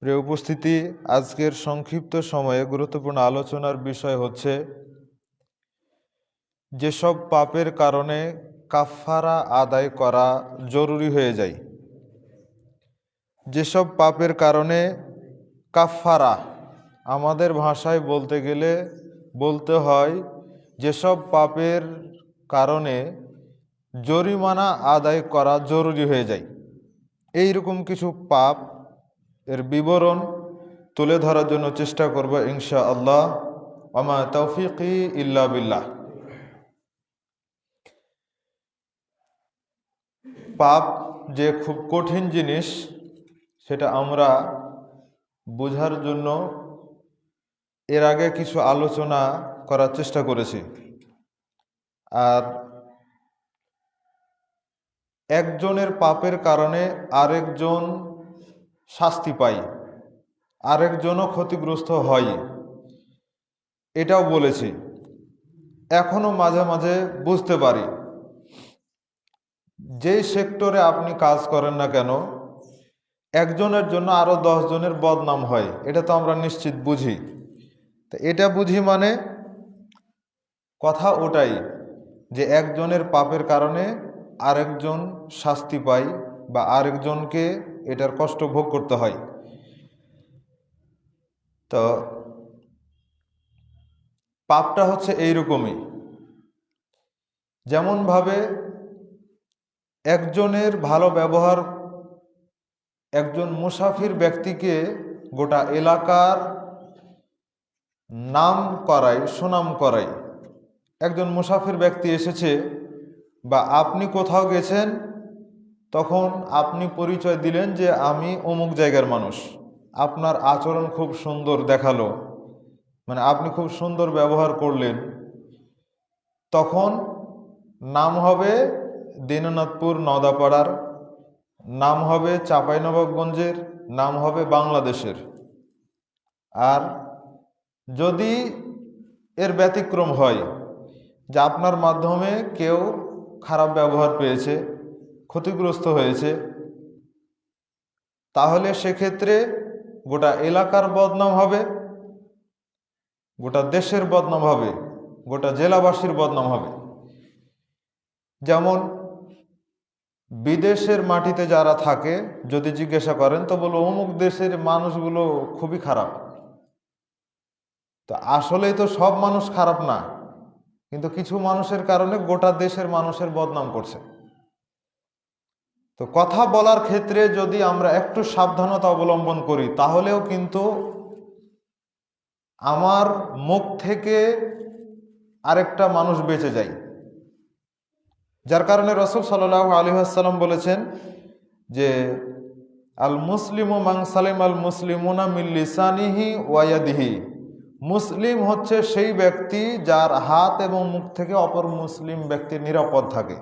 প্রিয় উপস্থিতি, আজকের সংক্ষিপ্ত সময়ে গুরুত্বপূর্ণ আলোচনার বিষয় হচ্ছে যেসব পাপের কারণে কাফারা আদায় করা জরুরি হয়ে যায়। যেসব পাপের কারণে কাফারা, আমাদের ভাষায় বলতে গেলে বলতে হয় যেসব পাপের কারণে জরিমানা আদায় করা জরুরি হয়ে যায়। এই রকম কিছু পাপ এর বিবরণ তুলে ধরার জন্য চেষ্টা করব ইনশাআল্লাহ। ওমা তৌফিকি ইল্লা বিল্লাহ। পাপ যে খুব কঠিন জিনিস সেটা আমরা বোঝার জন্য এর আগে কিছু আলোচনা করার চেষ্টা করেছি। আর একজনের পাপের কারণে আরেকজন শাস্তি পায়, আরেকজনও ক্ষতিগ্রস্ত হয়, এটাও বলেছি। এখনো মাঝে মাঝে বুঝতে পারি যেই সেক্টরে আপনি কাজ করেন না কেন, একজনের জন্য আরো 10 জনের বদনাম হয়, এটা তো আমরা নিশ্চিত বুঝি। তো এটা বুঝি মানে কথা ওটাই যে একজনের পাপের কারণে আরেকজন শাস্তি পায় বা আরেকজনকে এটার কষ্ট ভোগ করতে হয়। তো পাপটা হচ্ছে এইরকমই, যেমনভাবে একজনের ভালো ব্যবহার একজন মুসাফির ব্যক্তিকে গোটা এলাকার নাম করায়, সুনাম করায়। একজন মুসাফির ব্যক্তি এসেছে বা আপনি কোথাও গেছেন, তখন আপনি পরিচয় দিলেন যে আমি অমুক জায়গার মানুষ, আপনার আচরণ খুব সুন্দর দেখালো, মানে আপনি খুব সুন্দর ব্যবহার করলেন, তখন নাম হবে দীননাথপুর নওদাপাড়ার, নাম হবে চাঁপাইনবাবগঞ্জের, নাম হবে বাংলাদেশের। আর যদি এর ব্যতিক্রম হয় যে আপনার মাধ্যমে কেউ খারাপ ব্যবহার পেয়েছে, ক্ষতিগ্রস্ত হয়েছে, তাহলে সেক্ষেত্রে গোটা এলাকার বদনাম হবে, গোটা দেশের বদনাম হবে, গোটা জেলাবাসীর বদনাম হবে। যেমন বিদেশের মাটিতে যারা থাকে, যদি জিজ্ঞাসা করেন তো বলো অমুক দেশের মানুষগুলো খুবই খারাপ। তো আসলেই তো সব মানুষ খারাপ না, কিন্তু কিছু মানুষের কারণে গোটা দেশের মানুষের বদনাম করছে। তো কথা বলার ক্ষেত্রে যদি আমরা একটু সাবধানতা অবলম্বন করি, তাহলেও কিন্তু আমার মুখ থেকে আরেকটা মানুষ বেঁচে যায়। যার কারণে রাসূল সাল্লাল্লাহু আলাইহি ওয়াসাল্লাম বলেছেন যে আল মুসলিমু মান সালিমা আল মুসলিমুনা মিন লিসানিহি ওয়া ইয়াদিহি। মুসলিম হচ্ছে সেই ব্যক্তি যার হাত এবং মুখ থেকে অপর মুসলিম ব্যক্তির নিরাপদ থাকে।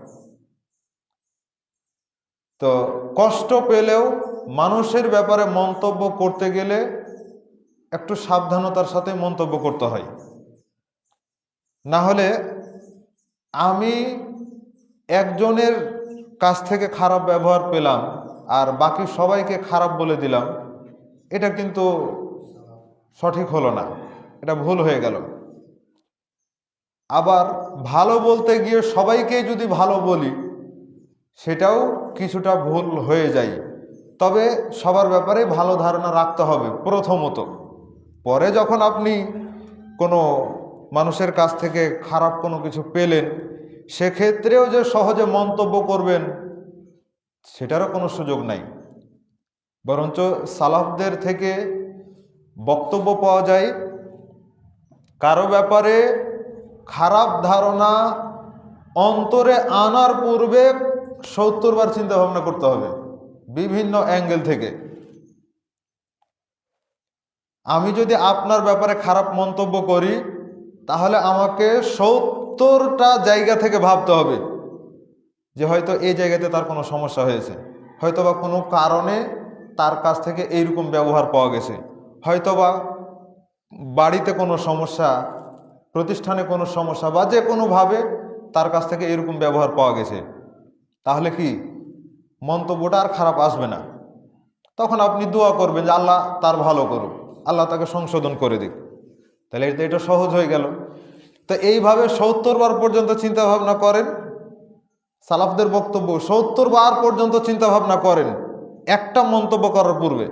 তো কষ্ট পেলেও মানুষের ব্যাপারে মন্তব্য করতে গেলে একটু সাবধানতার সাথে মন্তব্য করতে হয়। না হলে আমি একজনের কাছ থেকে খারাপ ব্যবহার পেলাম আর বাকি সবাইকে খারাপ বলে দিলাম, এটা কিন্তু সঠিক হলো না, এটা ভুল হয়ে গেল। আবার ভালো বলতে গিয়ে সবাইকে যদি ভালো বলি, সেটাও কিছুটা ভুল হয়ে যায়। তবে সবার ব্যাপারে ভালো ধারণা রাখতে হবে প্রথমত। পরে যখন আপনি কোনো মানুষের কাছ থেকে খারাপ কোনো কিছু পেলেন, সেক্ষেত্রেও যে সহজে মন্তব্য করবেন সেটারও কোনো সুযোগ নাই। বরঞ্চ সালাফদের থেকে বক্তব্য পাওয়া যায় কারো ব্যাপারে খারাপ ধারণা অন্তরে আনার পূর্বে 70 বার চিন্তা ভাবনা করতে হবে বিভিন্ন অ্যাঙ্গেল থেকে। আমি যদি আপনার ব্যাপারে খারাপ মন্তব্য করি, তাহলে আমাকে 70টা জায়গা থেকে ভাবতে হবে যে হয়তো এই জায়গাতে তার কোনো সমস্যা হয়েছে, হয়তোবা কোনো কারণে তার কাছ থেকে এইরকম ব্যবহার পাওয়া গেছে, হয়তোবা বাড়িতে কোনো সমস্যা, প্রতিষ্ঠানে কোনো সমস্যা, বা যে কোনোভাবে তার কাছ থেকে এরকম ব্যবহার পাওয়া গেছে। তাহলে কি মন্তব্যটা আর খারাপ আসবে না। তখন আপনি দোয়া করবেন যে আল্লাহ তার ভালো করুক, আল্লাহ তাকে সংশোধন করে দিক। তাহলে এটা সহজ হয়ে গেল। তো এইভাবে 70 বার পর্যন্ত চিন্তা ভাবনা করেন। সালাফদের বক্তব্য 70 বার পর্যন্ত চিন্তা ভাবনা করেন একটা মন্তব্য করার পূর্বে।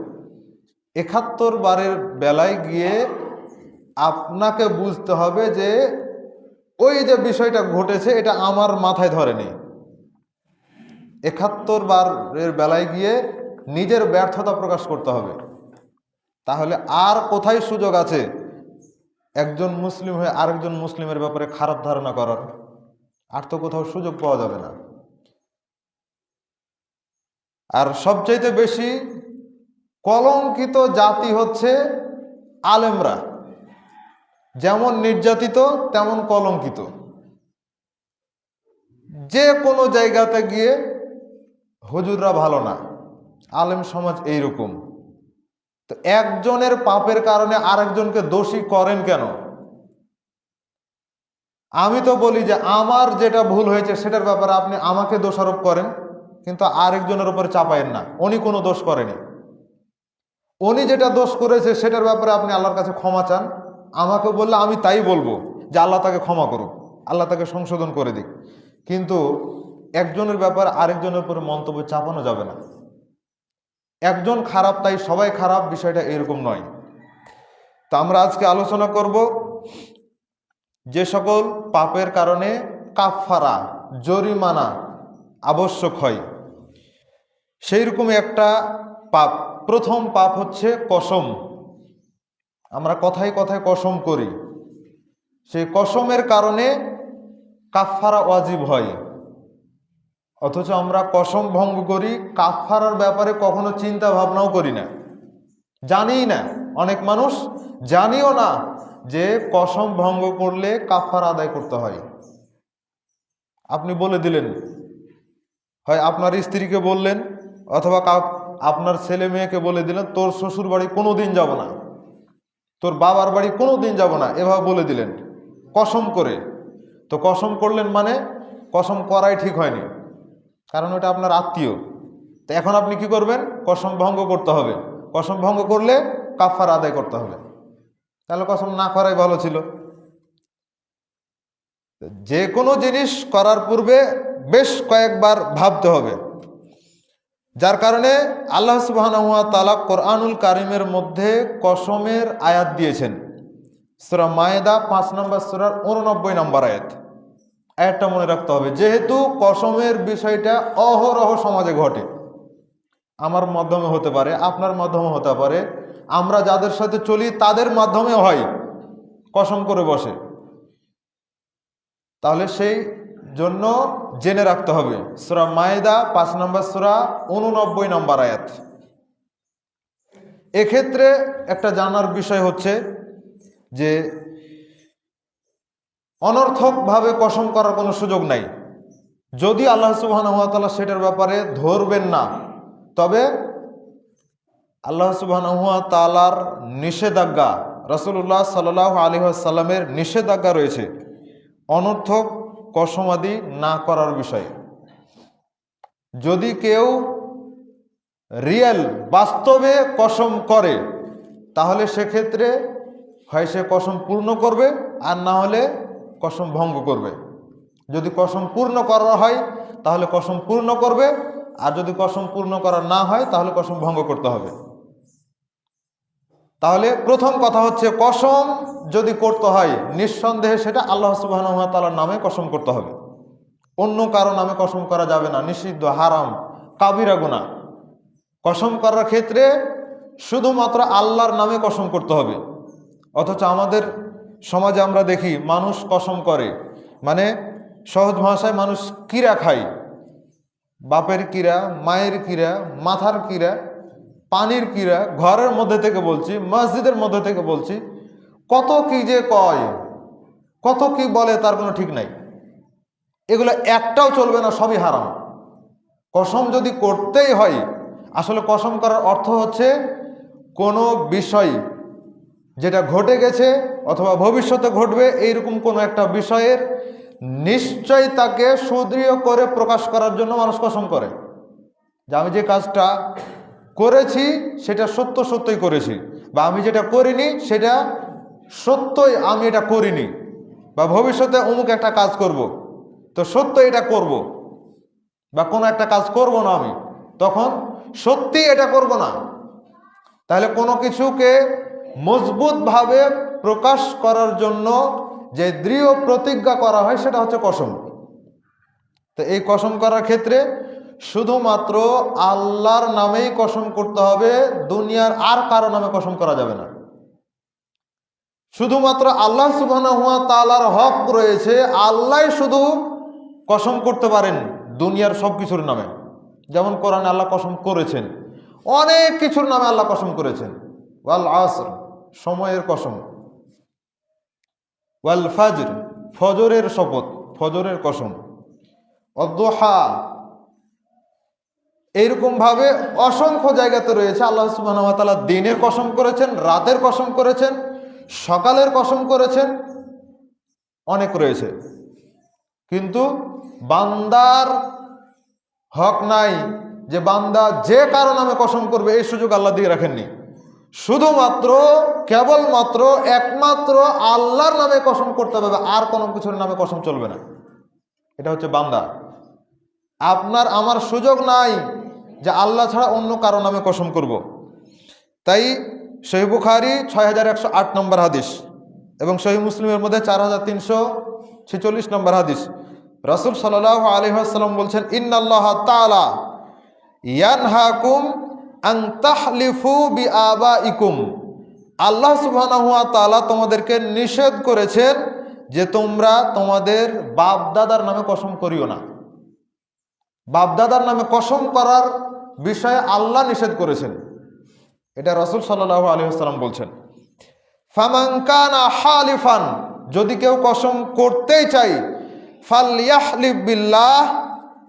71 বারের বেলায় গিয়ে আপনাকে বুঝতে হবে যে ওই যে বিষয়টা ঘটেছে এটা আমার মাথায় ধরেনি। 71 বারের বেলায় গিয়ে নিজের ব্যর্থতা প্রকাশ করতে হবে। তাহলে আর কোথায় সুযোগ আছে একজন মুসলিম হয়ে আরেকজন মুসলিমের ব্যাপারে খারাপ ধারণা করার? আর তো কোথাও সুযোগ পাওয়া যাবে না। আর সবচাইতে বেশি কলঙ্কিত জাতি হচ্ছে আলেমরা। যেমন নির্যাতিত তেমন কলঙ্কিত। যে কোনো জায়গাতে গিয়ে হুজুররা ভালো না, আলেম সমাজ এইরকম। তো একজনের পাপের কারণে আরেকজনকে দোষী করেন কেন? আমি তো বলি যে আমার যেটা ভুল হয়েছে সেটার ব্যাপারে আপনি আমাকে দোষারোপ করেন, কিন্তু আরেকজনের উপর চাপায়েন না। উনি কোনো দোষ করেনি, উনি যেটা দোষ করেছে সেটার ব্যাপারে আপনি আল্লাহর কাছে ক্ষমা চান। আমাকে বললে আমি তাই বলবো যে আল্লাহ তাকে ক্ষমা করুক, আল্লাহ তাকে সংশোধন করে দিক। কিন্তু একজনের ব্যাপারে আরেকজনের উপরে মন্তব্য চাপানো যাবে না। একজন খারাপ তাই সবাই খারাপ, বিষয়টা এরকম নয়। তা আমরা আজকে আলোচনা করব যে সকল পাপের কারণে কাফফারা, জরিমানা আবশ্যক হয়, সেই রকম একটা পাপ। প্রথম পাপ হচ্ছে কসম। আমরা কথায় কথায় কসম করি, সেই কসমের কারণে কাফফারা ওয়াজিব হয়। অথচ আমরা কসম ভঙ্গ করি, কাফফারার ব্যাপারে কখনো চিন্তা ভাবনাও করি না, জানিই না। অনেক মানুষ জানিও না যে কসম ভঙ্গ করলে কাফফারা আদায় করতে হয়। আপনি বলে দিলেন, হয় আপনার স্ত্রীকে বললেন অথবা আপনার ছেলে মেয়েকে বলে দিলেন তোর শ্বশুর বাড়ি কোনো দিন যাব না, তোর বাবার বাড়ি কোনো দিন যাব না, এভাবে বলে দিলেন কসম করে। তো কসম করলেন মানে কসম করাই ঠিক হয়নি, কারণ ওটা আপনার আত্মীয়। তো এখন আপনি কি করবেন? কসম ভঙ্গ করতে হবে। কসম ভঙ্গ করলে কাফফারা আদায় করতে হবে। তাহলে কসম না করাই ভালো ছিল। যে কোনো জিনিস করার পূর্বে বেশ কয়েকবার ভাবতে হবে। যার কারণে আল্লাহ সুবহানাহু ওয়া তাআলা কোরআনুল কারীমের মধ্যে কসমের আয়াত দিয়েছেন। সূরা মায়েদা 5 নম্বর সূরার 89 নম্বর আয়াত। আয়াতটা মনে রাখতে হবে, যেহেতু কসমের বিষয়টা অহরহ সমাজে ঘটে। আমার মাধ্যমে হতে পারে, আপনার মাধ্যমে হতে পারে, আমরা যাদের সাথে চলি তাদের মাধ্যমে হয় কসম করে বসে। তাহলে সেই জন্য জেনে রাখতে হবে সূরা মায়েদা 5 নম্বর সূরা 89 নম্বর আয়াত। এক্ষেত্রে একটা জানার বিষয় হচ্ছে যে অনর্থকভাবে কসম করার কোনো সুযোগ নাই। যদি আল্লাহ সুবহানাহু ওয়া তাআলা সেটার ব্যাপারে ধরবেন না, তবে আল্লাহ সুবহানাহু ওয়া তাআলার নিষেধাজ্ঞা, রাসূলুল্লাহ সাল্লাল্লাহু আলাইহি ওয়াসাল্লামের নিষেধাজ্ঞা রয়েছে অনর্থক কসমাদি না করার বিষয়ে। যদি কেউ রিয়েল বাস্তবে কসম করে তাহলে সেক্ষেত্রে হয় সে কসম পূর্ণ করবে, আর না হলে কসম ভঙ্গ করবে। যদি কসম পূর্ণ করা হয় তাহলে কসম পূর্ণ করবে, আর যদি কসম পূর্ণ করা না হয় তাহলে কসম ভঙ্গ করতে হবে। তাহলে প্রথম কথা হচ্ছে কসম যদি করতে হয় নিঃসন্দেহে সেটা আল্লাহ সুবহানাহু ওয়া তাআলার নামে কসম করতে হবে, অন্য কারো নামে কসম করা যাবে না, নিষিদ্ধ, হারাম, কাবিরা গুনাহ। কসম করার ক্ষেত্রে শুধুমাত্র আল্লাহর নামে কসম করতে হবে। অথচ আমাদের সমাজে আমরা দেখি মানুষ কসম করে মানে সহজ ভাষায় মানুষ কিরা খায়। বাপের কিরা, মায়ের কিরা, মাথার কিরা, পানির কিরা, ঘরের মধ্যে থেকে বলছি, মসজিদের মধ্যে থেকে বলছি, কত কি যে কয়, কত কি বলে তার কোনো ঠিক নাই। এগুলো একটাও চলবে না, সবই হারাম। কসম যদি করতেই হয়, আসলে কসম করার অর্থ হচ্ছে কোনো বিষয় যেটা ঘটে গেছে অথবা ভবিষ্যতে ঘটবে এইরকম কোনো একটা বিষয়ের নিশ্চয় তাকে সুদৃঢ় করে প্রকাশ করার জন্য মানুষ কসম করে যে আমি যে কাজটা করেছি সেটা সত্যই করেছি, বা আমি যেটা করিনি সেটা সত্যই আমি এটা করিনি, বা ভবিষ্যতে অমুক একটা কাজ করব, তো সত্য এটা করব, বা কোনো একটা কাজ করব না আমি, তখন সত্যি এটা করব না। তাহলে কোনো কিছুকে মজবুতভাবে প্রকাশ করার জন্য যে দৃঢ় প্রতিজ্ঞা করা হয় সেটা হচ্ছে কসম। তো এই কসম করার ক্ষেত্রে শুধুমাত্র আল্লাহর নামেই কসম করতে হবে, দুনিয়ার আর কারো নামে কসম করা যাবে না। শুধুমাত্র আল্লাহ সুবহানাহু ওয়া তাআলার হক রয়েছে, আল্লাহ শুধু কসম করতে পারেন দুনিয়ার সব কিছুর নামে। যেমন কোরআনে আল্লাহ কসম করেছেন, অনেক কিছুর নামে আল্লাহ কসম করেছেন। ওয়াল আসর, সময়ের কসম। ওয়াল ফাজর, ফজরের শপথ, ফজরের কসম। অদ্দোহা, এইরকম ভাবে অসংখ্য জায়গাতে রয়েছে আল্লাহ সুবহানাহু ওয়া তাআলা দিনের কসম করেছেন, রাতের কসম করেছেন, সকালের কসম করেছেন, অনেক রয়েছে। কিন্তু বান্দার হক নাই যে বান্দা যে কারো নামে কসম করবে, এই সুযোগ আল্লাহ দিয়ে রাখেননি। শুধুমাত্র কেবলমাত্র একমাত্র আল্লাহর নামে কসম করতে হবে, আর কোনো কিছুর নামে কসম চলবে না। এটা হচ্ছে বান্দা। আপনার আমার সুযোগ নাই যে আল্লাহ ছাড়া অন্য কারো নামে কসম করব। তাই সহিহ বুখারী 6108 নম্বর হাদিস এবং সহিহ মুসলিমের মধ্যে 4346 নম্বর হাদিস, রাসূল সাল্লাল্লাহু আলাইহি ওয়াসাল্লাম বলছেন, ইন্নাল্লাহ তাআলা ইয়ানহাকুম আন তাহলিফু বিআবাইকুম। আল্লাহ সুবহানাহু ওয়া তাআলা তোমাদেরকে নিষেধ করেছেন যে তোমরা তোমাদের বাপ দাদার নামে কসম করিও না। বাপদাদার নামে কসম করার বিষয়ে আল্লাহ নিষেধ করেছেন, এটা রাসূল সাল্লাল্লাহু আলাইহি ওয়াসাল্লাম বলছেন। ফামান কানা হালিফান, যদি কেউ কসম করতেই চাই, ফালইয়াহলিফ বিল্লাহ,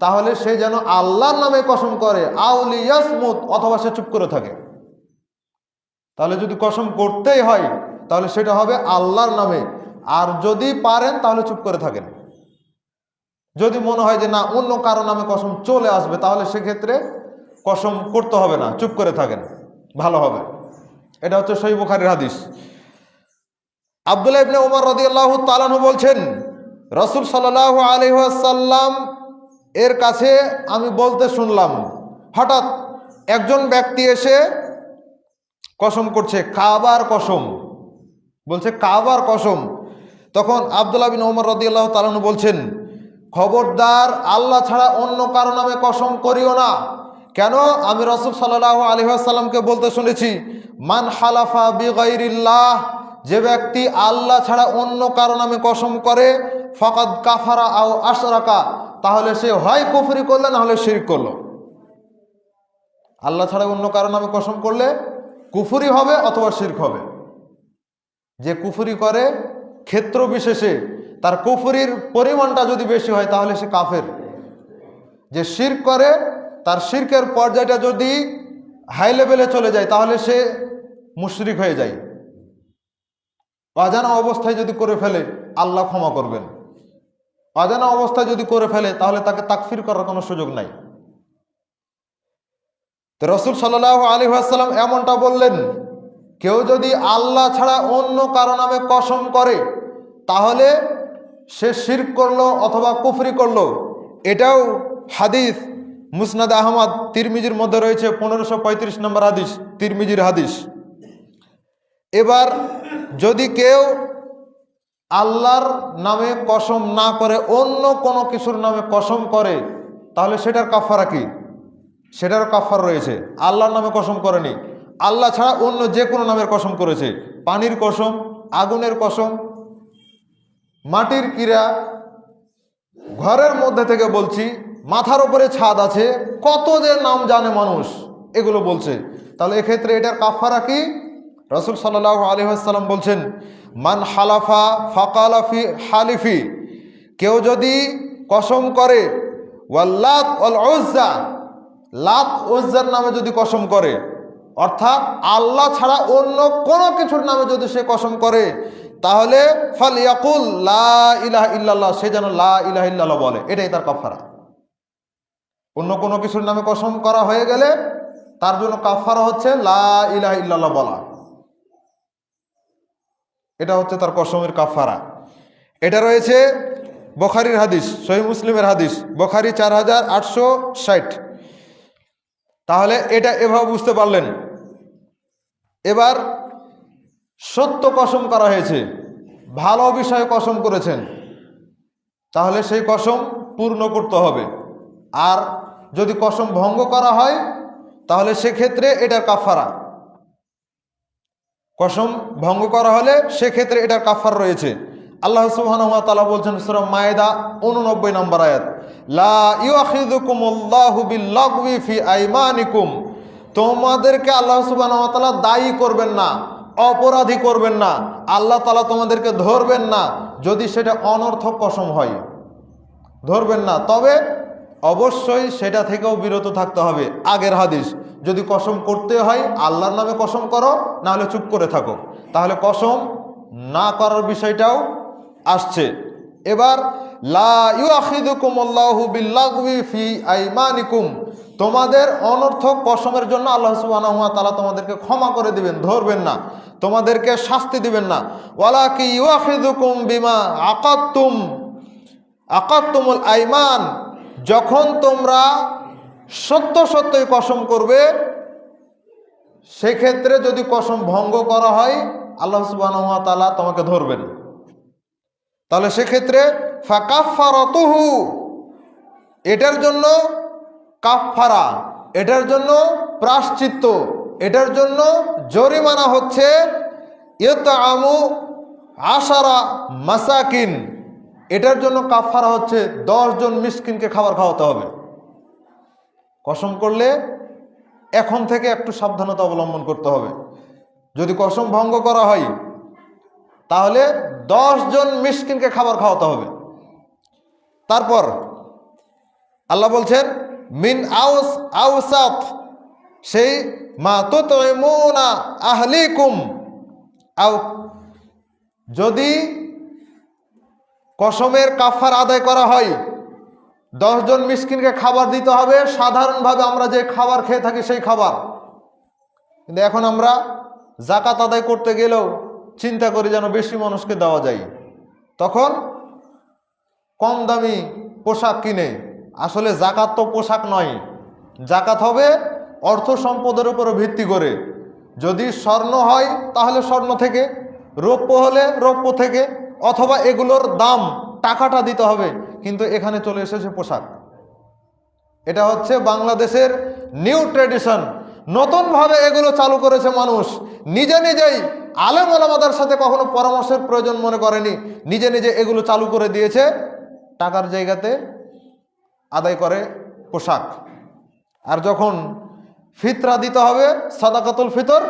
তাহলে সে যেন আল্লাহর নামে কসম করে, আও লিয়াসমুত, অথবা সে চুপ করে থাকে। তাহলে যদি কসম করতেই হয় তাহলে সেটা হবে আল্লাহর নামে, আর যদি পারেন তাহলে চুপ করে থাকেন। যদি মনে হয় যে না অন্য কারো নামে কসম চলে আসবে, তাহলে সেক্ষেত্রে কসম করতে হবে না, চুপ করে থাকেন, ভালো হবে। এটা হচ্ছে সহিহ বুখারীর হাদিস। আব্দুল্লাহ ইবনে ওমর রাদিয়াল্লাহু তাআলা আনহু বলছেন, রাসূল সাল্লাল্লাহু আলাইহি ওয়াসাল্লাম এর কাছে আমি বলতে শুনলাম, হঠাৎ একজন ব্যক্তি এসে কসম করছে, কাবার কসম বলছে, কাবার কসম। তখন আব্দুল্লাহ বিন ওমর রাদিয়াল্লাহু তাআলা আনহু বলছেন, খবরদার আল্লাহ ছাড়া অন্য কারো নামে কসম করিও না। কেন? আমি রাসূল সাল্লাল্লাহু আলাইহি ওয়াসাল্লামকে বলতে শুনেছি, মান হালাফা বিগাইরিল্লাহ, যে ব্যক্তি আল্লাহ ছাড়া অন্য কারো নামে কসম করে, ফাকাদ কাফারা আও আশরাকা, তাহলে সে হয় কুফরি করলো না হলে শিরক করলো। আল্লাহ ছাড়া অন্য কারো নামে কসম করলে কুফরি হবে অথবা শিরক হবে। যে কুফরি করে ক্ষেত্র বিশেষে তার কুফরির পরিমাণটা যদি বেশি হয় তাহলে সে কাফের। যে শিরক করে তার শিরকের পর্যায়টা যদি হাই লেভেলে চলে যায় তাহলে সে মুশরিক হয়ে যায়। অজানা অবস্থায় যদি করে ফেলে আল্লাহ ক্ষমা করবেন, অজানা অবস্থায় যদি করে ফেলে তাহলে তাকে তাকফির করার কোনো সুযোগ নাই। তো রাসূল সাল্লাল্লাহু আলাইহি ওয়াসাল্লাম এমনটা বললেন, কেউ যদি আল্লাহ ছাড়া অন্য কারো নামে কসম করে তাহলে সে শিরক করলো অথবা কুফরি করলো। এটাও হাদিস মুসনাদ আহমদ তিরমিজির মধ্যে রয়েছে, 1535 নম্বর হাদিস, তিরমিজির হাদিস। এবার যদি কেউ আল্লাহর নামে কসম না করে অন্য কোনো কিছুর নামে কসম করে তাহলে সেটার কাফারা কি? সেটারও কাফারা রয়েছে। আল্লাহর নামে কসম করেনি, আল্লাহ ছাড়া অন্য যে কোনো নামের কসম করেছে, পানির কসম, আগুনের কসম, মাটির কিরা, ঘরের মধ্যে থেকে বলছি, মাথার উপরে ছাদ আছে, কত যে নাম জানে মানুষ, এগুলো বলছে। তাহলে এক্ষেত্রে এটার কাফারা কি? রাসূল সাল্লাল্লাহু আলাইহি ওয়াসাল্লাম বলছেন, মান হালাফা ফাকালা ফি হালিফি, কেউ যদি কসম করে, ওয়াল্লাত ওয়াল উজ্জা, লাত উজ্জার নামে যদি কসম করে, অর্থাৎ আল্লাহ ছাড়া অন্য কোনো কিছুর নামে যদি সে কসম করে, তাহলে ফালিয়াকুল লা ইলাহা ইল্লাল্লাহ, সে যেন লা ইলাহা ইল্লাল্লাহ বলে, এটাই তার কাফারা। অন্য কোনো কিছুর নামে কসম করা হয়ে গেলে তার জন্য কাফারা হচ্ছে লা ইলাহা ইল্লাল্লাহ বলা। এটা হচ্ছে তার কসমের কাফারা। এটা রয়েছে বুখারীর হাদিস, সহিহ মুসলিমের হাদিস, বুখারী 4860। তাহলে এটা এভাবে বুঝতে পারলেন। এবার সত্য কসম করা হয়েছে, ভালো বিষয়ে কসম করেছেন, তাহলে সেই কসম পূর্ণ করতে হবে। আর যদি কসম ভঙ্গ করা হয় তাহলে সেক্ষেত্রে এটার কাফারা, কসম ভঙ্গ করা হলে সেক্ষেত্রে এটার কাফার রয়েছে। আল্লাহ সুবহানাহু ওয়া তাআলা বলছেন সূরা মায়েদা 89 নম্বর আয়াত, লা ইউআখিযুকুমুল্লাহু বিল্লাগওয়ি ফি আইমানিকুম, তোমাদেরকে আল্লাহ সুবহানাহু ওয়া তাআলা দায়ী করবেন না, অপরাধী করবেন না, আল্লাহ তাআলা তোমাদেরকে ধরবেন না যদি সেটা অনর্থক কসম হয়, ধরবেন না। তবে অবশ্যই সেটা থেকেও বিরত থাকতে হবে। আগের হাদিস, যদি কসম করতে হয় আল্লাহর নামে কসম করো, না হলে চুপ করে থাকো। তাহলে কসম না করার বিষয়টাও আসছে। এবার লা ইউআখিযুকুমুল্লাহু বিল্লাগওয়ি ফি আইমানিকুম, তোমাদের অনর্থক কসমের জন্য আল্লাহ সুবহানাহু ওয়া তাআলা তোমাদেরকে ক্ষমা করে দিবেন, ধরবেন না, তোমাদেরকে শাস্তি দিবেন না। ওয়ালাকি ইউআখিযুকুম বিমা আকাদতুমুল আইমান, যখন তোমরা সত্য সত্যই কসম করবে, সেক্ষেত্রে যদি কসম ভঙ্গ করা হয় আল্লাহ সুবহানাহু ওয়া তাআলা তোমাকে ধরবেন। তাহলে সেক্ষেত্রে ফাকাফারাতুহু, এটার জন্য কাফারা, এটার জন্য প্রায়শ্চিত্ত, এটার জন্য জরিমানা হচ্ছে ইতআমু 10 মাসাকিন, এটার জন্য কাফারা হচ্ছে 10 জন মিসকিনকে খাবার খাওয়াতে হবে। কসম করলে এখন থেকে একটু সাবধানতা অবলম্বন করতে হবে। যদি কসম ভঙ্গ করা হয় তাহলে 10 জন মিসকিনকে খাবার খাওয়াতে হবে। তারপর আল্লাহ বলছেন মিন আওসাত, সেই মা তুতইমুনা আহলিকুম, যদি কসমের কাফার আদায় করা হয় 10 জন মিসকিনকে খাবার দিতে হবে। সাধারণভাবে আমরা যে খাবার খেয়ে থাকি সেই খাবার, কিন্তু এখন আমরা যাকাত আদায় করতে গেলেও চিন্তা করি যেন বেশি মানুষকে দেওয়া যায়, তখন কম দামি পোশাক কিনে। আসলে যাকাত তো পোশাক নয়, যাকাত হবে অর্থ সম্পদের উপরে ভিত্তি করে। যদি স্বর্ণ হয় তাহলে স্বর্ণ থেকে, রৌপ্য হলে রৌপ্য থেকে, অথবা এগুলোর দাম টাকাটা দিতে হবে। কিন্তু এখানে চলে এসেছে পোশাক। এটা হচ্ছে বাংলাদেশের নিউ ট্র্যাডিশন, নতুনভাবে এগুলো চালু করেছে মানুষ। নিজে নিজেই আলেম ওলামাদের সাথে কখনো পরামর্শের প্রয়োজন মনে করেনি, নিজে নিজে এগুলো চালু করে দিয়েছে। টাকার জায়গাতে আদায় করে পোশাক। আর যখন ফিতরা দিতে হবে, সাদাকাতুল ফিতর,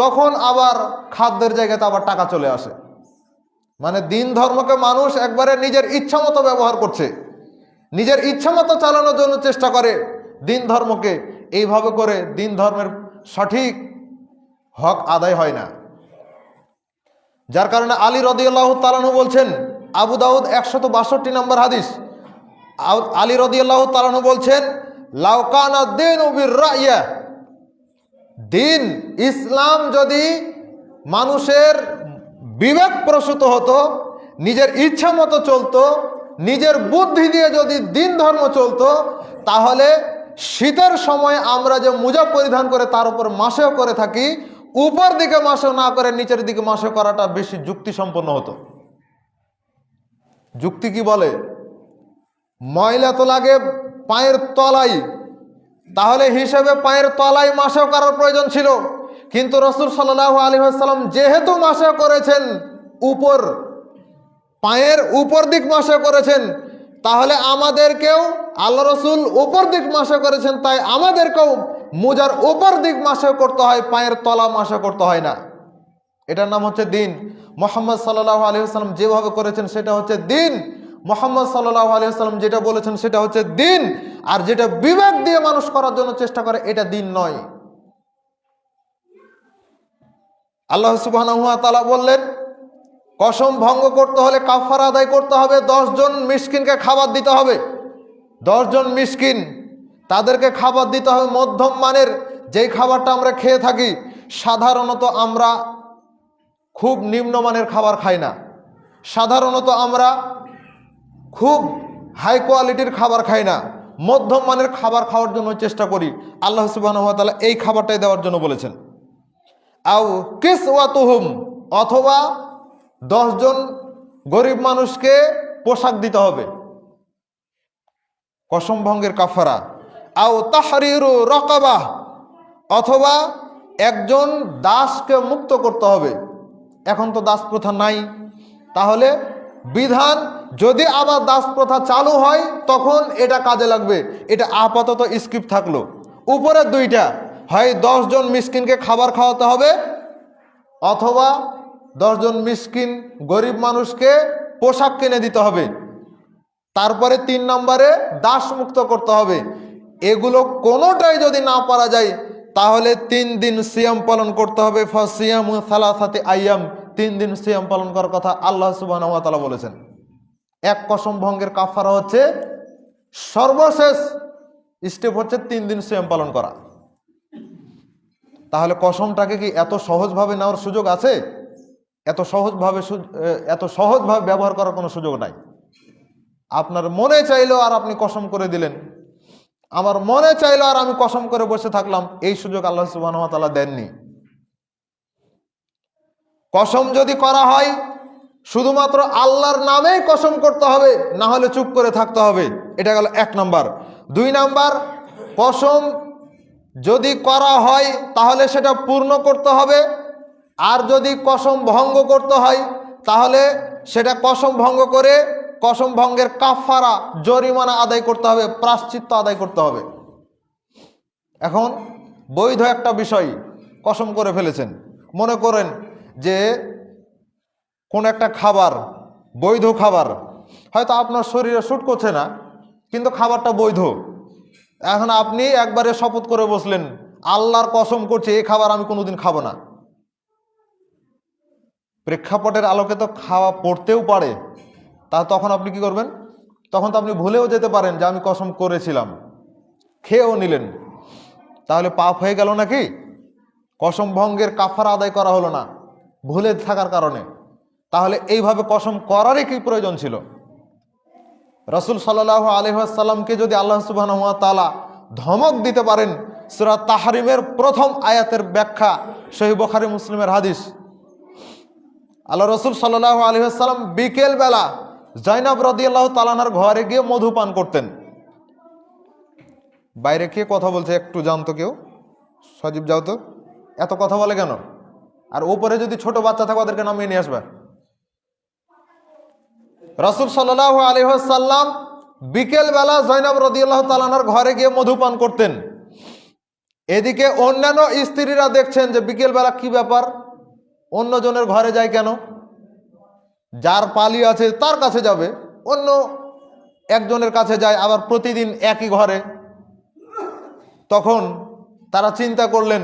তখন আবার খাদ্যের জায়গাতে আবার টাকা চলে আসে। মানে দিন ধর্মকে মানুষ একবারে নিজের ইচ্ছা মতো ব্যবহার করছে, নিজের ইচ্ছা মতো চালানোর জন্য চেষ্টা করে দিন ধর্মকে। এইভাবে করে দিন ধর্মের সঠিক হক আদায় হয় না। যার কারণে আলী রাদিয়াল্লাহু তাআলা আনহু বলছেন, আবু দাউদ 162 নম্বর হাদিস, আলী রাদিয়াল্লাহু তাআলা আনহু বলছেন, লাউ কানা দীনু বির-রা'য়া, দিন ইসলাম যদি মানুষের বিবেক প্রসূত হতো, নিজের ইচ্ছা মতো চলতো, নিজের বুদ্ধি দিয়ে যদি দিন ধর্ম চলতো, তাহলে শীতের সময় আমরা যে মোজা পরিধান করে তার উপর মাসেও করে থাকি, উপর দিকে মাসেও না করে নিচের দিকে মাসে করাটা বেশি যুক্তিসম্পন্ন হতো। যুক্তি কি বলে? ময়লা তো লাগে পায়ের তলায়, তাহলে হিসেবে পায়ের তলায় মাসেও করার প্রয়োজন ছিল। কিন্তু রাসূল সাল্লাল্লাহু আলাইহি ওয়াসাল্লাম যেহেতু মাসে করেছেন, উপর পায়ের উপর দিক মাসে করেছেন, তাহলে আমাদেরকেও আল্লাহ রাসূল উপর দিক মাসে করেছেন, তাই আমাদেরকেও মোজার উপর দিক মাসে করতে হয়, পায়ের তলা মাসে করতে হয় না। এটার নাম হচ্ছে দিন। মুহাম্মদ সাল্লাল্লাহু আলাইহি ওয়াসাল্লাম যেভাবে করেছেন সেটা হচ্ছে দিন। মুহাম্মদ সাল্লাল্লাহু আলাইহি ওয়াসাল্লাম যেটা বলেছেন সেটা হচ্ছে দিন। আর যেটা বিবেক দিয়ে মানুষ করার জন্য চেষ্টা করে, এটা দিন নয়। আল্লাহ সুবহানাহু ওয়া তাআলা বললেন, কসম ভঙ্গ করতে হলে কাফারা আদায় করতে হবে, 10 জন মিসকিনকে খাবার দিতে হবে। 10 জন মিসকিন, তাদেরকে খাবার দিতে হবে মধ্যম মানের, যেই খাবারটা আমরা খেয়ে থাকি সাধারণত আমরা খুব নিম্নমানের খাবার খাই না, সাধারণত আমরা খুব হাই কোয়ালিটির খাবার খাই না, মধ্যম মানের খাবার খাওয়ার জন্য চেষ্টা করি। আল্লাহ সুবহানাহু ওয়া তাআলা এই খাবারটাই দেওয়ার জন্য বলেছেন। আও কিসওয়াতুহুম, অথবা 10 জন গরিব মানুষকে পোশাক দিতে হবে, কসম ভঙ্গের কাফারা। আও তাহরিরু রাকাবাহ, অথবা একজন দাসকে মুক্ত করতে হবে। এখন তো দাস প্রথা নাই, তাহলে বিধান যদি আবার দাস প্রথা চালু হয় তখন এটা কাজে লাগবে। এটা আপাতত স্কিপ থাকলো। উপরের দুইটা, হয় 10 জন মিসকিনকে খাবার খাওয়াতে হবে, অথবা 10 জন মিসকিন গরিব মানুষকে পোশাক কিনে দিতে হবে। তারপরে 3 নম্বরে দাস মুক্ত করতে হবে। এগুলো কোনোটাই যদি না পারা যায় তাহলে 3 দিন সিয়াম পালন করতে হবে। ফাসিয়ামু সালাসাতি আইয়াম, 3 দিন সিয়াম পালন করার কথা আল্লাহ সুবহানাহু ওয়া তাআলা বলেছেন। এক কসম ভঙ্গের কাফারা হচ্ছে, সর্বশেষ স্টেপ হচ্ছে 3 দিন সিয়াম পালন করা। তাহলে কসমটাকে কি এত সহজভাবে নেওয়ার সুযোগ আছে? এত সহজভাবে ব্যবহার করার কোনো সুযোগ নাই। আপনার মনে চাইলো আর আপনি কসম করে দিলেন, আমার মনে চাইলো আর আমি কসম করে বসে থাকলাম, এই সুযোগ আল্লাহ সুবহানাহু ওয়া তাআলা দেননি। কসম যদি করা হয় শুধুমাত্র আল্লাহর নামেই কসম করতে হবে, না হলে চুপ করে থাকতে হবে। এটা গেল 1 নাম্বার। 2 নাম্বার, কসম যদি করা হয় তাহলে সেটা পূর্ণ করতে হবে, আর যদি কসম ভঙ্গ করতে হয় তাহলে সেটা কসম ভঙ্গ করে কসম ভঙ্গের কাফারা, জরিমানা আদায় করতে হবে, প্রায়শ্চিত্ত আদায় করতে হবে। এখন বৈধ একটা বিষয় কসম করে ফেলেছেন, মনে করেন যে কোন একটা খাবার, বৈধ খাবার, হয়তো আপনার শরীরে স্যুট করছে না কিন্তু খাবারটা বৈধ। এখন আপনি একবারে শপথ করে বসলেন, আল্লাহর কসম করছে এই খাবার আমি কোনোদিন খাবো না। প্রেক্ষাপটের আলোকে তো খাওয়া পড়তেও পারে, তখন আপনি কি করবেন? তখন তো আপনি ভুলেও যেতে পারেন যে আমি কসম করেছিলাম, খেয়েও নিলেন, তাহলে পাপ হয়ে গেল নাকি? কসম ভঙ্গের কাফারা আদায় করা হলো না ভুলে থাকার কারণে। তাহলে এইভাবে কসম করারই কি প্রয়োজন ছিল? রাসূল সাল্লাল্লাহু আলাইহি ওয়াসাল্লামকে যদি আল্লাহ সুবহানাহু ওয়া তাআলা ধমক দিতে পারেন, সূরা তাহরিমের প্রথম আয়াতের ব্যাখ্যা, সহিহ বুখারী মুসলিমের হাদিস। আল্লাহ রাসূল সাল্লাল্লাহু আলাইহি ওয়াসাল্লাম বিকেল বেলা যায়নাব রাদিয়াল্লাহু তাআলা আনহার ঘরে গিয়ে মধু পান করতেন। বাইরে কে কথা বলছে একটু জানতো কেউ? সজীব যাও তো, এত কথা বলে কেন? আর উপরে যদি ছোট বাচ্চা থাকে ওদেরকে নামিয়ে নিয়ে আসবে। রাসূল সাল্লাল্লাহু আলাইহি ওয়াসাল্লাম বিকেল বেলা যায়নাব রাদিয়াল্লাহু তাআলা আনহার ঘরে গিয়ে মধু পান করতেন। এদিকে অন্যান্য স্ত্রীরা দেখছেন যে বিকেল বেলা কি ব্যাপার, অন্যজনের ঘরে যায় কেন? যার পালি আছে তার কাছে যাবে, অন্য একজনের কাছে যায়, আবার প্রতিদিন একই ঘরে। তখন তারা চিন্তা করলেন,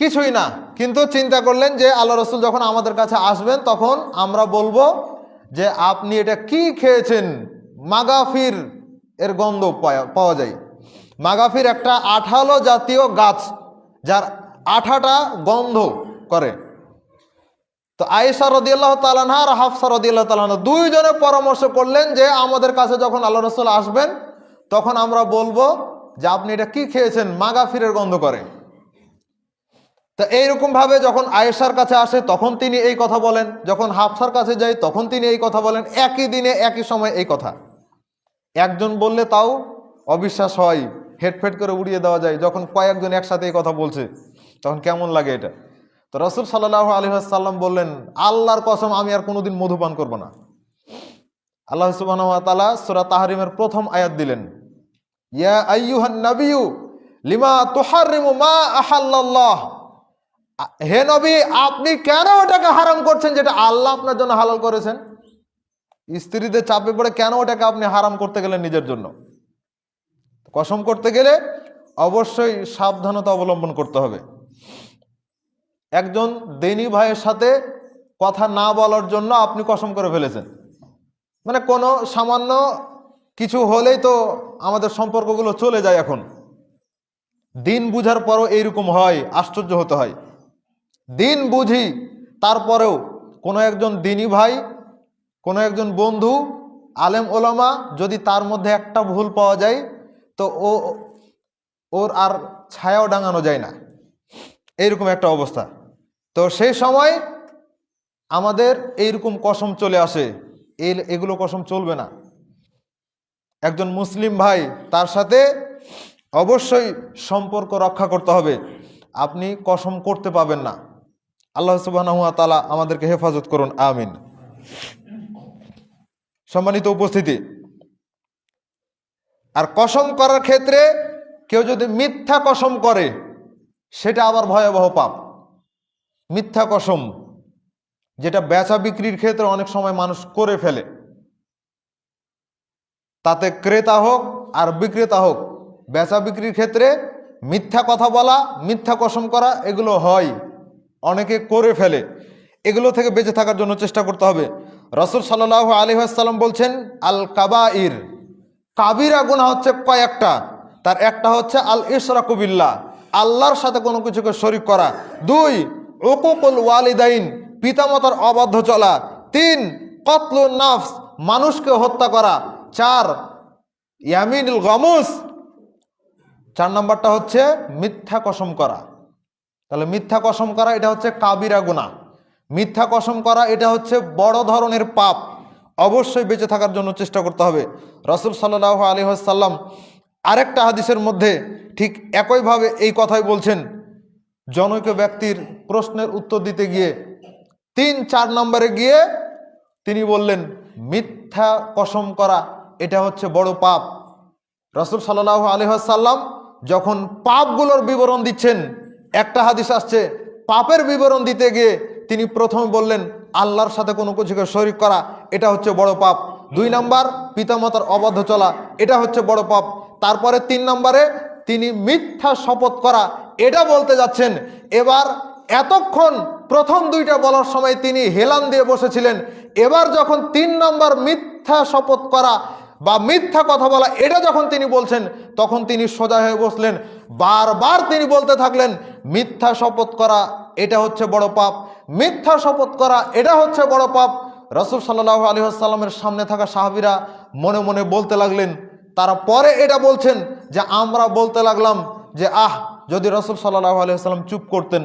কিছুই না, কিন্তু চিন্তা করলেন যে আল্লাহ রাসূল যখন আমাদের কাছে আসবেন তখন আমরা বলবো যে আপনি এটা কি খেয়েছেন। মাগাফির এর গন্ধ পাওয়া যায়। মাগাফির একটা আঠালো জাতীয় গাছ, যার আঠাটা গন্ধ করে। তো আয়েশা রাদিয়াল্লাহু তাআলা আনহা আর হাফসা রাদিয়াল্লাহু তাআলা আনহা দুইজনে পরামর্শ করলেন যে আমাদের কাছে যখন আল্লাহ রাসূল আসবেন তখন আমরা বলবো যে আপনি এটা কি খেয়েছেন, মাগাফিরের গন্ধ করে। তো এইরকম ভাবে যখন আয়েশার কাছে আসে তখন তিনি এই কথা বলেন, যখন হাফসার কাছে যায় তখন তিনি এই কথা বলেন, একই দিনে একই সময় এই কথা। একজন বললে তাও অবিশ্বাস হয়, হেডফেড করে উড়িয়ে দেওয়া যায়। যখন কয়েকজন একসাথে এই কথা বলছে তখন কেমন লাগে এটা? তো রাসূল সাল্লাল্লাহু আলাইহি ওয়াসাল্লাম বললেন, আল্লাহর কসম আমি আর কোনোদিন মধুপান করব না। আল্লাহ সুবহানাহু ওয়া তাআলা সূরা তাহরিমের প্রথম আয়াত দিলেন, ইয়া আইয়ুহান নাবিয়্যু লিমা তুহাররিমু মা আহাল্লাল্লাহ। হে নবী, আপনি কেন ওটাকে হারাম করছেন যেটা আল্লাহ আপনার জন্য হালাল করেছেন? স্ত্রীদের চাপে পড়ে কেন ওটাকে আপনি হারাম করতে গেলেন নিজের জন্য? কসম করতে গেলে অবশ্যই সাবধানতা অবলম্বন করতে হবে। একজন দেনী ভাইয়ের সাথে কথা না বলার জন্য আপনি কসম করে ফেলেছেন, মানে কোনো সামান্য কিছু হলেই তো আমাদের সম্পর্কগুলো চলে যায়। এখন দিন বুঝার পরও এইরকম হয়, আশ্চর্য হতে হয়। দিন বুঝি তারপরেও কোনো একজন দিনী ভাই, কোনো একজন বন্ধু, আলেম ওলামা, যদি তার মধ্যে একটা ভুল পাওয়া যায় তো ওর আর ছায়াও ডাঙানো যায় না, এইরকম একটা অবস্থা। তো সেই সময় আমাদের এইরকম কসম চলে আসে, এগুলো কসম চলবে না। একজন মুসলিম ভাই, তার সাথে অবশ্যই সম্পর্ক রক্ষা করতে হবে। আপনি কসম করতে পাবেন না। আল্লাহ সুবহানাহু ওয়া তাআলা আমাদেরকে হেফাজত করুন, আমিন। সম্মানিত উপস্থিতি, আর কসম করার ক্ষেত্রে কেউ যদি মিথ্যা কসম করে সেটা আবার ভয়াবহ পাপ। মিথ্যা কসম, যেটা বেচা বিক্রির ক্ষেত্রে অনেক সময় মানুষ করে ফেলে, তাতে ক্রেতা হোক আর বিক্রেতা হোক, বেচা বিক্রির ক্ষেত্রে মিথ্যা কথা বলা, মিথ্যা কসম করা, এগুলো হয়, অনেকে করে ফেলে। এগুলো থেকে বেঁচে থাকার জন্য চেষ্টা করতে হবে। রাসূল সাল্লাল্লাহু আলাইহি ওয়াসাল্লাম বলছেন, আল কাবাইর, কাবিরা গুনাহ হচ্ছে কয়েকটা, তার একটা হচ্ছে আল ইশরাকু বিল্লাহ, আল্লাহর সাথে কোনো কিছুকে শরীক করা। 2, উকুকুল ওয়ালিদাইন, পিতামাতার অবাধ্য চলা। 3, কতলুন নাফস, মানুষকে হত্যা করা। 4, ইয়ামিনুল গামুস, 4 নম্বরটা হচ্ছে মিথ্যা কসম করা। তাহলে মিথ্যা কসম করা এটা হচ্ছে কাবিরা গুনাহ। মিথ্যা কসম করা এটা হচ্ছে বড় ধরনের পাপ। অবশ্যই বেঁচে থাকার জন্য চেষ্টা করতে হবে। রাসূল সাল্লাল্লাহু আলাইহি ওয়াসাল্লাম আরেকটা হাদিসের মধ্যে ঠিক একইভাবে এই কথাই বলছেন। জনৈক ব্যক্তির প্রশ্নের উত্তর দিতে গিয়ে 3-4 নম্বরে গিয়ে তিনি বললেন, মিথ্যা কসম করা এটা হচ্ছে বড় পাপ। রাসূল সাল্লাল্লাহু আলাইহি ওয়াসাল্লাম যখন পাপগুলোর বিবরণ দিচ্ছেন, একটা হাদিস আসছে পাপের বিবরণ দিতে গিয়ে তিনি প্রথমে বললেন আল্লাহর সাথে কোনো কিছুকে শরীক করা, এটা হচ্ছে বড় পাপ। 2 নম্বর পিতামাতার অবাধ্য চলা, এটা হচ্ছে বড় পাপ। তারপরে 3 নম্বরে তিনি মিথ্যা শপথ করা, এটা বলতে যাচ্ছেন। এবার এতক্ষণ প্রথম 2টা বলার সময় তিনি হেলান দিয়ে বসেছিলেন, এবার যখন 3 নম্বর মিথ্যা শপথ করা বা মিথ্যা কথা বলা, এটা যখন তিনি বলছেন, তখন তিনি সোজা হয়ে বসলেন। বারবার তিনি বলতে থাকলেন, মিথ্যা শপথ করা এটা হচ্ছে বড় পাপ, মিথ্যা শপথ করা এটা হচ্ছে বড় পাপ। রাসূল সাল্লাল্লাহু আলাইহি ওয়াসাল্লামের সামনে থাকা সাহাবীরা মনে মনে বলতে লাগলেন। তারা পরে এটা বলছেন যে আমরা বলতে লাগলাম যে যদি রাসূল সাল্লাল্লাহু আলাইহি ওয়াসাল্লাম চুপ করতেন।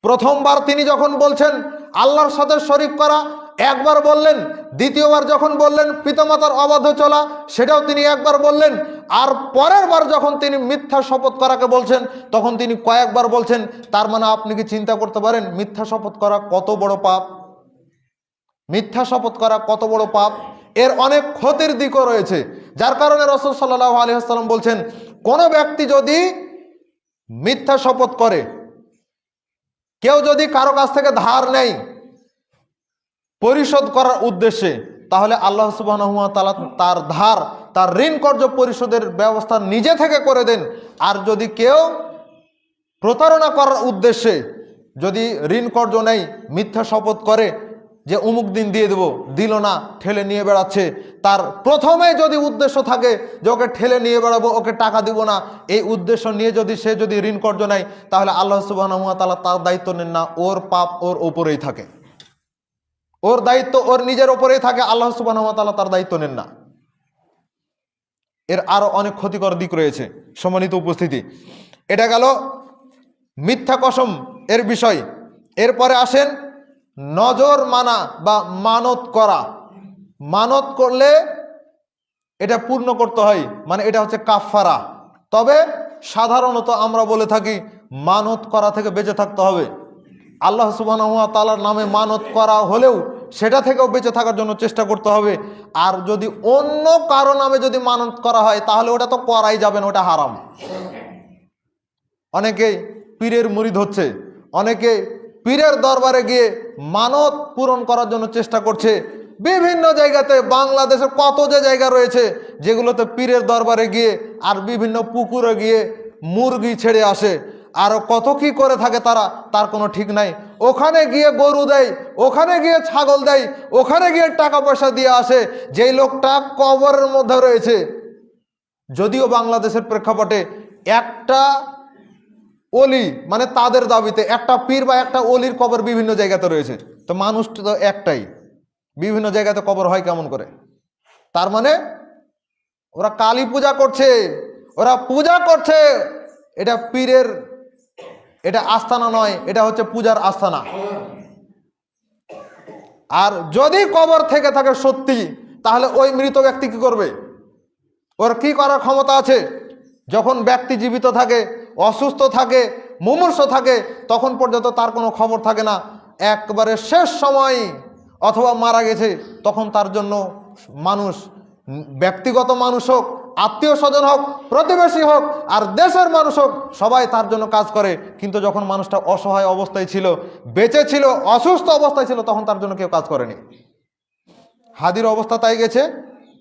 প্রথমবার তিনি যখন বলছেন আল্লাহর সাথে শরীক করা, একবার বললেন। দ্বিতীয়বার যখন বললেন পিতামাতার অবাধ্য চলা, সেটাও তিনি একবার বললেন। আর পরের বার যখন তিনি মিথ্যা শপথ করাকে বলছেন, তখন তিনি কয়েকবার বলছেন। তার মানে আপনি কি চিন্তা করতে পারেন মিথ্যা শপথ করা কত বড় পাপ? মিথ্যা শপথ করা কত বড় পাপ? এর অনেক ক্ষতির দিকও রয়েছে, যার কারণে রাসূল সাল্লাল্লাহু আলাইহি ওয়াসাল্লাম বলছেন, কোন ব্যক্তি যদি মিথ্যা শপথ করে, কেউ যদি কারো কাছ থেকে ধার নেয় পরিশোধ করার উদ্দেশ্যে, তাহলে আল্লাহ সুবহানাহু ওয়া তাআলা তার ঋণ কর্য পরিশোধের ব্যবস্থা নিজে থেকে করে দেন। আর যদি কেউ প্রতারণা করার উদ্দেশ্যে যদি ঋণ কর্য নেয়, মিথ্যা শপথ করে যে অমুক দিন দিয়ে দেব, দিল না, ঠেলে নিয়ে বেড়াচ্ছে, তার প্রথমে যদি উদ্দেশ্য থাকে যে ওকে ঠেলে নিয়ে বেড়াবো, ওকে টাকা দিব না, এই উদ্দেশ্য নিয়ে সে যদি ঋণ কর্য নেয়, তাহলে আল্লাহ সুবহানাহু ওয়া তাআলা তার দায়িত্ব নেন না, ওর পাপ ওর ওপরেই থাকে, ওর দায়িত্ব ওর নিজের ওপরেই থাকে, আল্লাহ সুবহানাহু ওয়া তাআলা তার দায়িত্ব নেন না। এর আরো অনেক ক্ষতিকর দিক রয়েছে। সম্মানিত উপস্থিতি, এটা গেল মিথ্যা কসম এর বিষয়। এরপরে আসেন নজর মানা বা মানত করা। মানত করলে এটা পূর্ণ করতে হয়, মানে এটা হচ্ছে কাফারা। তবে সাধারণত আমরা বলে থাকি মানত করা থেকে বেঁচে থাকতে হবে। আল্লাহ সুবহানাহু ওয়া তাআলার নামে মানত করা হলেও সেটা থেকেও বেঁচে থাকার জন্য চেষ্টা করতে হবে। আর যদি অন্য কারো নামে যদি মানত করা হয়, তাহলে ওটা তো করাই যাবে না, ওটা হারাম। অনেকেই পীরের মুরিদ হচ্ছে, অনেকে পীরের দরবারে গিয়ে মানত পূরণ করার জন্য চেষ্টা করছে। বিভিন্ন জায়গাতে বাংলাদেশের কত যে জায়গা রয়েছে যেগুলোতে পীরের দরবারে গিয়ে আর বিভিন্ন পুকুরে গিয়ে মুরগি ছেড়ে আসে, আর কত কি করে থাকে তারা, তার কোনো ঠিক নাই। ওখানে গিয়ে গরু দেয়, ওখানে গিয়ে ছাগল দেয়, ওখানে গিয়ে টাকা পয়সা দিয়ে আসে। যেই লোকটা কবরের মধ্যে রয়েছে, যদিও বাংলাদেশের প্রেক্ষাপটে একটা অলি মানে তাদের দাবিতে একটা পীর বা একটা অলির কবর বিভিন্ন জায়গাতে রয়েছে, তো মানুষ তো একটাই, বিভিন্ন জায়গাতে কবর হয় কেমন করে? তার মানে ওরা কালী পূজা করছে, ওরা পূজা করছে, এটা পীরের এটা আস্তানা নয়, এটা হচ্ছে পূজার আস্তানা। আর যদি কবর থেকে থাকে সত্যি, তাহলে ওই মৃত ব্যক্তি কি করবে? ওর কি করার ক্ষমতা আছে? যখন ব্যক্তি জীবিত থাকে, অসুস্থ থাকে, মুমূর্ষ থাকে, তখন পর্যন্ত তার কোনো খবর থাকে না। একবারে শেষ সময় অথবা মারা গেছে, তখন তার জন্য মানুষ, ব্যক্তিগত মানুষ হোক, আত্মীয় স্বজন হোক, প্রতিবেশী হোক, আর দেশের মানুষ হোক, সবাই তার জন্য কাজ করে। কিন্তু যখন মানুষটা অসহায় অবস্থায় ছিল, বেঁচে ছিল, অসুস্থ অবস্থায় ছিল, তখন তার জন্য কেউ কাজ করেনি। হাদির অবস্থা তাই গেছে,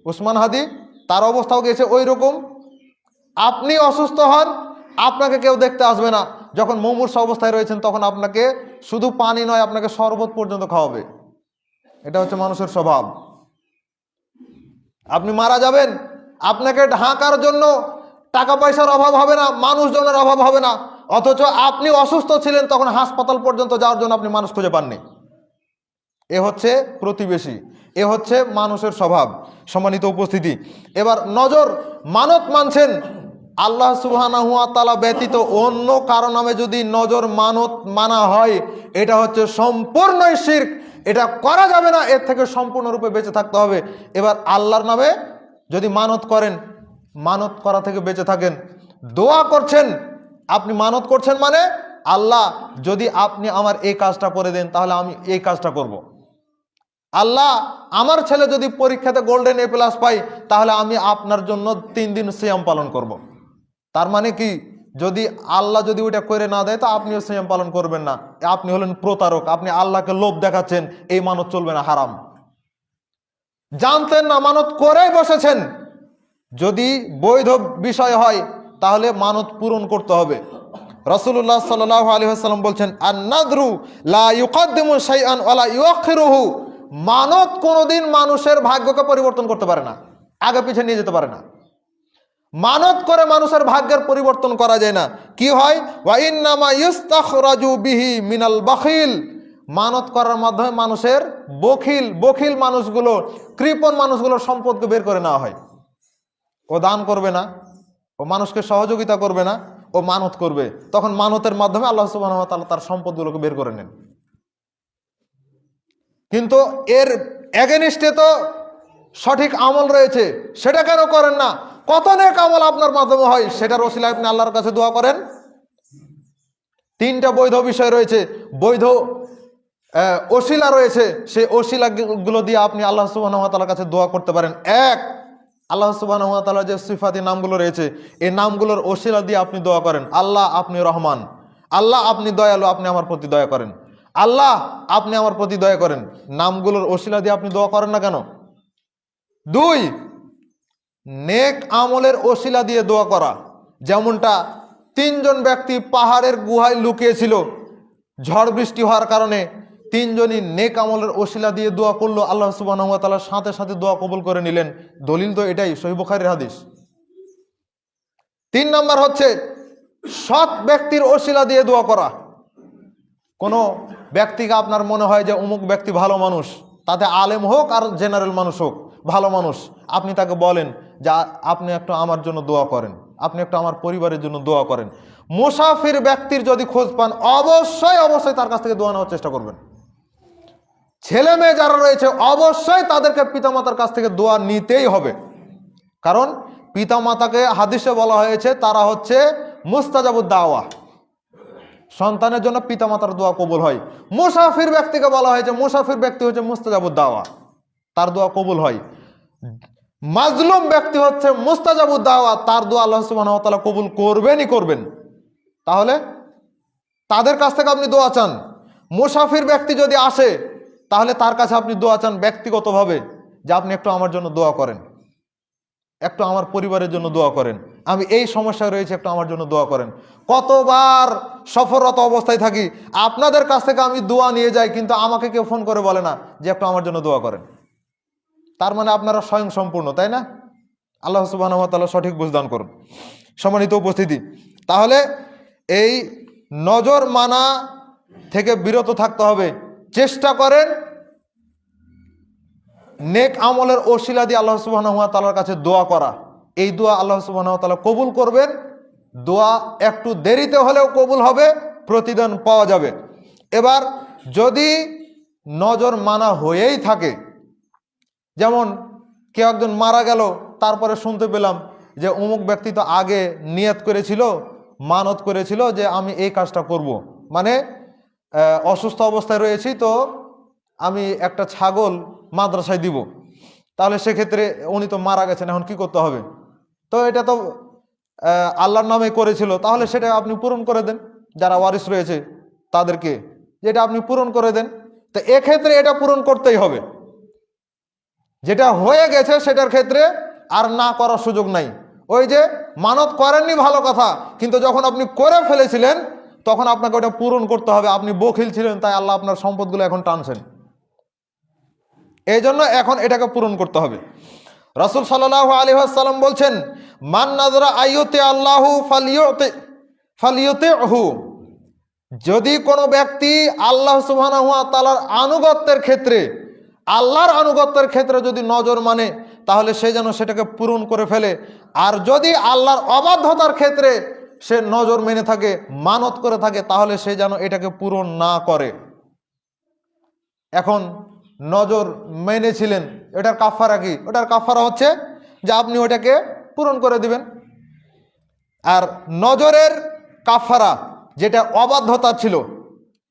উসমান হাদি, তার অবস্থাও গেছে ওই রকম। আপনি অসুস্থ হন, আপনাকে কেউ দেখতে আসবে না। যখন মুমূর্ষ অবস্থায় রয়েছেন, তখন আপনাকে শুধু পানি নয়, আপনাকে শরবত পর্যন্ত খাওয়াবে। এটা হচ্ছে মানুষের স্বভাব। আপনি মারা যাবেন, আপনাকে ঢাকার জন্য টাকা পয়সার অভাব হবে না, মানুষজনের অভাব হবে না। অথচ আপনি অসুস্থ ছিলেন, তখন হাসপাতাল পর্যন্ত যাওয়ার জন্য আপনি মানুষ খুঁজে পাননি। এ হচ্ছে প্রতিবেশী, এ হচ্ছে মানুষের স্বভাব। সম্মানিত উপস্থিতি, এবার নজর, মানত মানছেন আল্লাহ সুবহানাহু ওয়া তাআলা ব্যতীত অন্য কারো নামে যদি নজর মানত মানা হয়, এটা হচ্ছে সম্পূর্ণই শিরক, এটা করা যাবে না, এর থেকে সম্পূর্ণরূপে বেঁচে থাকতে হবে। এবার আল্লাহর নামে যদি মানত করেন, মানত করা থেকে বেঁচে থাকেন। দোয়া করছেন, আপনি মানত করছেন মানে আল্লাহ যদি আপনি আমার এই কাজটা করে দেন, তাহলে আমি এই কাজটা করব। আল্লাহ আমার ছেলে যদি পরীক্ষাতে গোল্ডেন A+ পাই, তাহলে আমি আপনার জন্য 3 দিন সিয়াম পালন করব। তার মানে কি, যদি আল্লাহ যদি ওইটা করে না দেয়, তো আপনিও সিয়াম পালন করবেন না, আপনি হলেন প্রতারক, আপনি আল্লাহকে লোভ দেখাচ্ছেন। এই মানত চলবে না, হারাম। জানতেন না, মানত করেই বসেছেন। যদি বৈধ বিষয় হয়, তাহলে মানত পূরণ করতে হবে। রাসূলুল্লাহ সাল্লাল্লাহু আলাইহি ওয়াসাল্লাম বলছেন, আন-নাদরু লা ইউকাদ্দিমু শাইআন ওয়া লা ইউআখিরুহু। মানত কোনোদিন মানুষের ভাগ্যকে পরিবর্তন করতে পারে না, আগে পিছে নিয়ে যেতে পারে না। মানত করে মানুষের ভাগ্যের পরিবর্তন করা যায় না। কি হয়? ওয়া ইন্নামা ইস্তাখরাজু বিহি মিনাল বাখিল। মানত করার মাধ্যমে মানুষের বখিল মানুষগুলো, কৃপণ মানুষগুলোর সম্পদকে বের করে নেওয়া হয়। ও দান করবে না, ও মানুষকে সহযোগিতা করবে না, ও মানত করবে। তখন মানতের মাধ্যমে আল্লাহ সুবহানাহু ওয়া তাআলা তার সম্পদগুলোকে বের করে নেন। কিন্তু এর এগেনিস্টে তো সঠিক আমল রয়েছে, সেটা কেন করেন না? কত নেক আমল আপনার মাধ্যমে হয়, সেটার ওসিলায় আপনি আল্লাহর কাছে দোয়া করেন। 3টা বৈধ বিষয় রয়েছে, বৈধ ওসিলা রয়েছে, সেই ওসিলাগুলো দিয়ে আপনি আল্লাহ সুবহানাহু ওয়া তাআলার কাছে দোয়া করতে পারেন। এক, আল্লাহ সুবহানাহু ওয়া তাআলার যে সিফাতি নামগুলো রয়েছে, এই নামগুলোর ওসিলা দিয়ে আপনি দোয়া করেন। আল্লাহ আপনি রহমান, আল্লাহ আপনি দয়ালু, আপনি আমার প্রতি দয়া করেন, আল্লাহ আপনি আমার প্রতি দয়া করেন। নামগুলোর ওসিলা দিয়ে আপনি দোয়া করেন না কেন? 2, নেক আমলের ওসিলা দিয়ে দোয়া করা। যেমনটা 3 জন ব্যক্তি পাহাড়ের গুহায় লুকিয়েছিল, ঝড় বৃষ্টি হওয়ার কারণে 3 জনই নেক আমলের ওসিলা দিয়ে দোয়া করলো, আল্লাহ সুবহানাহু ওয়া তাআলা সাথে সাথে দোয়া কবুল করে নিলেন। দলিল তো এটাই, সহিহ বুখারীর হাদিস। 3 নাম্বার হচ্ছে সৎ ব্যক্তির ওসিলা দিয়ে দোয়া করা। কোনো ব্যক্তিকে আপনার মনে হয় যে অমুক ব্যক্তি ভালো মানুষ, তাতে আলেম হোক আর জেনারেল মানুষ হোক, ভালো মানুষ, আপনি তাকে বলেন যে আপনি একটু আমার জন্য দোয়া করেন, আপনি একটু আমার পরিবারের জন্য দোয়া করেন। মুসাফির ব্যক্তির যদি খোঁজ পান, অবশ্যই তার কাছ থেকে দোয়া নেওয়ার চেষ্টা করবেন। ছেলে মেয়ে যারা রয়েছে, অবশ্যই তাদেরকে পিতামাতার কাছ থেকে দোয়া নিতেই হবে। কারণ পিতামাতাকে হাদিসে বলা হয়েছে তারা হচ্ছে মুস্তাজাবুদ দাওয়া, সন্তানের জন্য পিতামাতার দোয়া কবুল হয়। মুসাফির ব্যক্তিকে বলা হয়েছে, মুসাফির ব্যক্তি হচ্ছে মুস্তাজাবুদ দাওয়া, তার দোয়া কবুল হয়। মাজলুম ব্যক্তি হচ্ছে মুস্তাজাবুদ দাওয়া, তার দোয়া আল্লাহ সুবহানাহু ওয়া তাআলা কবুল করবেনই করবেন। তাহলে তাদের কাছ থেকে আপনি দোয়া চান। মুসাফির ব্যক্তি যদি আসে, তাহলে তার কাছে আপনি দোয়া চান ব্যক্তিগতভাবে, যে আপনি একটু আমার জন্য দোয়া করেন, একটু আমার পরিবারের জন্য দোয়া করেন, আমি এই সমস্যায় রয়েছে, একটু আমার জন্য দোয়া করেন। কতবার সফররত অবস্থায় থাকি, আপনাদের কাছ থেকে আমি দোয়া নিয়ে যাই, কিন্তু আমাকে কেউ ফোন করে বলে না যে একটু আমার জন্য দোয়া করেন। তার মানে আপনারা স্বয়ং সম্পূর্ণ, তাই না? আল্লাহ সুবহানাহু ওয়া তাআলা সঠিক বুঝদান করুন। সম্মানিত উপস্থিতি, তাহলে এই নজর মানা থেকে বিরত থাকতে হবে। চেষ্টা করেন নেক আমলের ওসিলা দিয়ে আল্লাহ সুবহানাহু ওয়া তাআলার কাছে দোয়া করা। এই দোয়া আল্লাহ সুবহানাহু ওয়া তাআলা কবুল করবেন। দোয়া একটু দেরিতে হলেও কবুল হবে, প্রতিদান পাওয়া যাবে। এবার যদি নজর মানা হয়েই থাকে, যেমন কেউ একজন মারা গেল, তারপরে শুনতে পেলাম যে অমুক ব্যক্তি তো আগে নিয়ত করেছিল, মানত করেছিল যে আমি এই কাজটা করব, মানে অসুস্থ অবস্থায় রয়েছি, তো আমি একটা ছাগল মাদ্রাসায় দিব। তাহলে সেক্ষেত্রে উনি তো মারা গেছেন, এখন কি করতে হবে? তো এটা তো আল্লাহর নামে করেছিল, তাহলে সেটা আপনি পূরণ করে দেন। যারা ওয়ারিস রয়েছে তাদেরকে যেটা আপনি পূরণ করে দেন। তো এক্ষেত্রে এটা পূরণ করতেই হবে। যেটা হয়ে গেছে সেটার ক্ষেত্রে আর না করার সুযোগ নাই। ওই যে মানত করেননি ভালো কথা, কিন্তু যখন আপনি করে ফেলেছিলেন তখন আপনাকে ওটা পূরণ করতে হবে। আপনি বখিল ছিলেন, তাই আল্লাহ আপনার সম্পদগুলো এখন টানছেন, এই জন্য এখন এটাকে পূরণ করতে হবে। রাসূল সাল্লাল্লাহু আলাইহি ওয়াসাল্লাম বলছেন, মান নাযরা আইয়ুতি আল্লাহু ফালিয়ুতিহু। যদি কোনো ব্যক্তি আল্লাহ সুবহানাহু ওয়া তাআলার আনুগত্যের ক্ষেত্রে, আল্লাহর আনুগত্যের ক্ষেত্রে যদি নজর মানে, তাহলে সে যেন সেটাকে পূরণ করে ফেলে। আর যদি আল্লাহর অবাধ্যতার ক্ষেত্রে সে নজর মেনে থাকে, মানত করে থাকে, তাহলে সে যেন এটাকে পূরণ না করে। এখন নজর মেনেছিলেন, এটার কাফারা কি? ওটার কাফারা হচ্ছে যে আপনি ওটাকে পূরণ করে দিবেন। আর নজরের কাফারা যেটা অবাধ্যতা ছিল,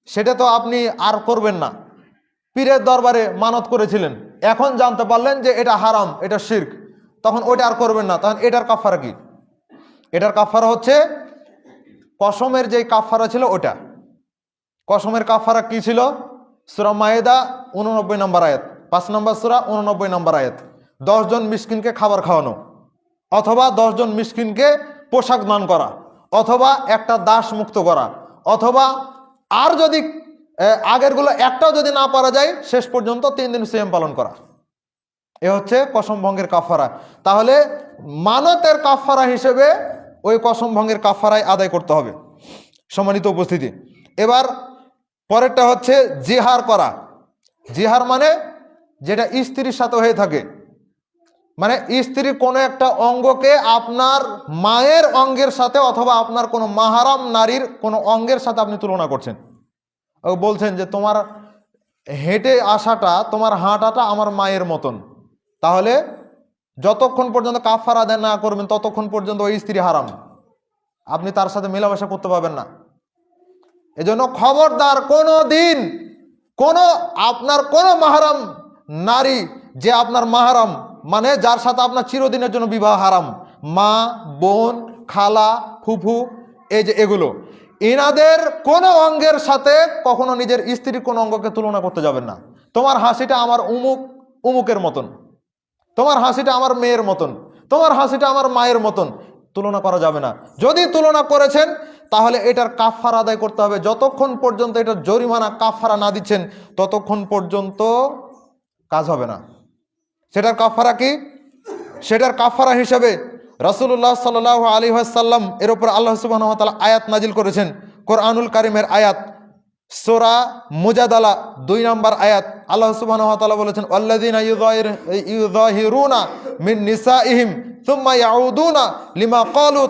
সেটা তো আপনি আর করবেন না। পীরের দরবারে মানত করেছিলেন, এখন জানতে পারলেন যে এটা হারাম, এটা শিরক, তখন ওটা আর করবেন না। তখন এটার কাফারা কি? এটার কাফারা হচ্ছে কসমের যে কাফারা ছিল ওটা। কসমের কাফারা কি ছিল? সূরা মায়েদা 89 নম্বর আয়াত, 5 নম্বর সূরা 89 নম্বর আয়াত। 10 জন মিসকিনকে খাবার খাওয়ানো, অথবা 10 জন মিসকিনকে পোশাক দান করা, অথবা একটা দাস মুক্ত করা, অথবা আর যদি আগেরগুলো একটাও যদি না পারা যায়, শেষ পর্যন্ত 3 দিন সিয়াম পালন করা। এ হচ্ছে কসম ভঙ্গের কাফারা। তাহলে মানতের কাফারা হিসেবে ওই কসম ভঙ্গের কাফারাই আদায় করতে হবে। সম্মানিত উপস্থিতি, এবার পরেরটা হচ্ছে জিহার করা। জিহার মানে যেটা স্ত্রীর সাথে হয়ে থাকে, মানে স্ত্রী কোনো একটা অঙ্গকে আপনার মায়ের অঙ্গের সাথে অথবা আপনার কোনো মাহারাম নারীর কোনো অঙ্গের সাথে আপনি তুলনা করছেন। বলছেন যে তোমার হেঁটে আসাটা, তোমার হাঁটাটা আমার মায়ের মতন, তাহলে যতক্ষণ পর্যন্ত কাফারা আদায় না করবেন ততক্ষণ পর্যন্ত ওই স্ত্রী হারাম, আপনি তার সাথে মেলামেশা করতে পারবেন না। এজন্য খবরদার কোনো দিন কোনো আপনার কোনো মাহারাম নারী, যে আপনার মাহারাম মানে যার সাথে আপনার চিরদিনের জন্য বিবাহ হারাম, মা, বোন, খালা, ফুফু, এই যে এগুলো, এনাদের কোনো অঙ্গের সাথে কখনো নিজের স্ত্রীর কোনো অঙ্গকে তুলনা করতে যাবেন না। তোমার হাসিটা আমার উমুকের মতন, তোমার হাসিটা আমার মেয়ের মতন, তোমার হাসিটা আমার মায়ের মতন, তুলনা করা যাবে না। যদি তুলনা করেছেন তাহলে এটার কাফারা আদায় করতে হবে। যতক্ষণ পর্যন্ত এটার জরিমানা কাফারা না দিচ্ছেন ততক্ষণ পর্যন্ত কাজ হবে না। সেটার কাফারা কি? সেটার কাফারা হিসেবে রাসূলুল্লাহ সাল্লাল্লাহু আলাইহি ওয়াসাল্লাম এর উপর আল্লাহ সুবহানাহু ওয়া তাআলা আয়াত নাজিল করেছেন। কোরআনুল কারীমের আয়াত, সূরা মুজাদালা 2 নম্বর আয়াত। আল্লাহ সুবহানাহু ওয়া তাআলা বলেছেন, ওয়াল্লাযীনা ইউযাহিরুনা মিন নিসাইহিম সুম্মা ইয়াউদুনা লিমা ক্বালু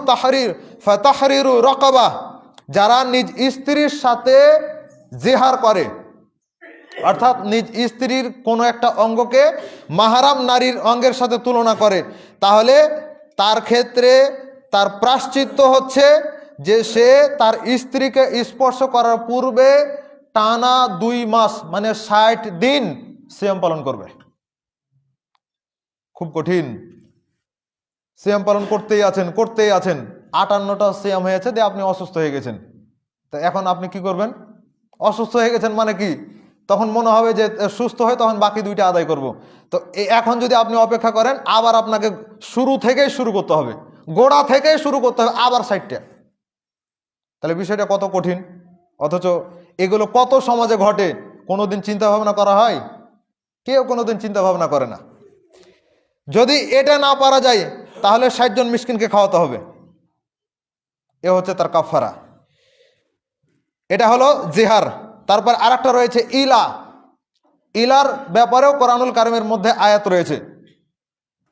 ফাতাহরিরু রাকাবা। যারা নিজ স্ত্রীর সাথে জিহার করে, অর্থাৎ নিজ স্ত্রীর কোনো একটা অঙ্গকে মাহারাম নারীর অঙ্গের সাথে তুলনা করে, তাহলে তার ক্ষেত্রে তার প্রায়শ্চিত্ত হচ্ছে যে সে তার স্ত্রীকে স্পর্শ করার পূর্বে টানা 2 মাস মানে 60 দিন সিয়াম পালন করবে। খুব কঠিন। সিয়াম পালন করতেই আছেন 58টা সিয়াম হয়েছে, দিয়ে আপনি অসুস্থ হয়ে গেছেন। তো এখন আপনি কি করবেন? অসুস্থ হয়ে গেছেন মানে কি, তখন মনে হবে যে সুস্থ হয়ে তখন বাকি 2টা আদায় করব। তো এখন যদি আপনি অপেক্ষা করেন, আবার আপনাকে শুরু থেকেই শুরু করতে হবে, গোড়া থেকেই শুরু করতে হবে, আবার 60টা। তাহলে বিষয়টা কত কঠিন। অথচ এগুলো কত সমাজে ঘটে, কোনোদিন চিন্তা ভাবনা করা হয়? কেউ কোনোদিন চিন্তা ভাবনা করে না। যদি এটা না পারা যায় তাহলে 60 জন মিসকিনকে খাওয়াতে হবে। এ হচ্ছে তার কাফারা। এটা হলো জিহার। তারপর আরেকটা রয়েছে ইলা। ইলার ব্যাপারেও কোরআনুল কারিমের মধ্যে আয়াত রয়েছে।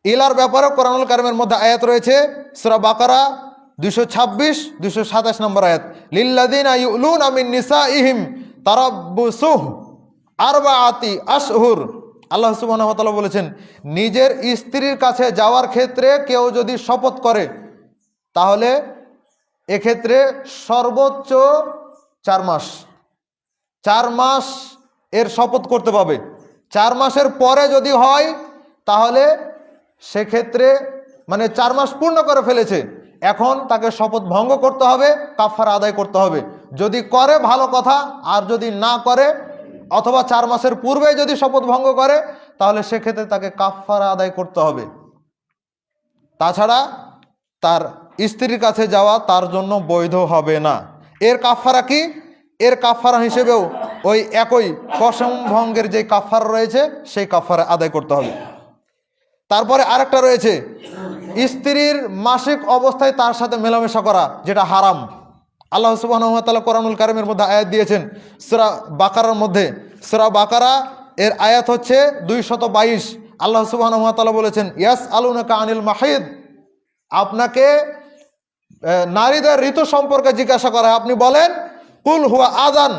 ইলার ব্যাপারেও কোরআনুল কারিমের মধ্যে আয়াত রয়েছে। সূরা বাকারা 226 227 নম্বর আয়াত, লিল্লাযিনা ইউলুনা মিন নিসাইহিম তারাব্বুসু আরবাআতি আশহুর। আল্লাহ সুবহানাহু ওয়া তাআলা বলেছেন, নিজের স্ত্রীর কাছে যাওয়ার ক্ষেত্রে কেউ যদি শপথ করে তাহলে এক্ষেত্রে সর্বোচ্চ 4 মাস, 4 মাস এর শপথ করতে পাবে। 4 মাসের পরে যদি হয় তাহলে সেক্ষেত্রে মানে 4 মাস পূর্ণ করে ফেলেছে, এখন তাকে শপথ ভঙ্গ করতে হবে, কাফারা আদায় করতে হবে। যদি করে ভালো কথা, আর যদি না করে অথবা 4 মাসের পূর্বে যদি শপথ ভঙ্গ করে তাহলে সেক্ষেত্রে তাকে কাফারা আদায় করতে হবে। তাছাড়া তার স্ত্রীর কাছে যাওয়া তার জন্য বৈধ হবে না। এর কাফারা কি? এর কাফারা হিসেবেও ওই একই কসম ভঙ্গের যে কাফারা রয়েছে সেই কাফারা আদায় করতে হবে। তারপরে আরেকটা রয়েছে স্ত্রীর মাসিক অবস্থায় তার সাথে মেলামেশা করা, যেটা হারাম। আল্লাহ সুবহানাহু ওয়া তাআলা কোরআনুল কারিমের মধ্যে আয়াত দিয়েছেন সূরা বাকারার মধ্যে। সূরা বাকারা এর আয়াত হচ্ছে 222। আল্লাহ সুবহানাহু ওয়া তাআলা বলেছেন, ইয়াসআলুনাকা আনিল মাহিদ, আপনাকে নারীদের ঋতু সম্পর্কে জিজ্ঞাসা করা হয়, আপনি বলেন কুল হুয়া আযান,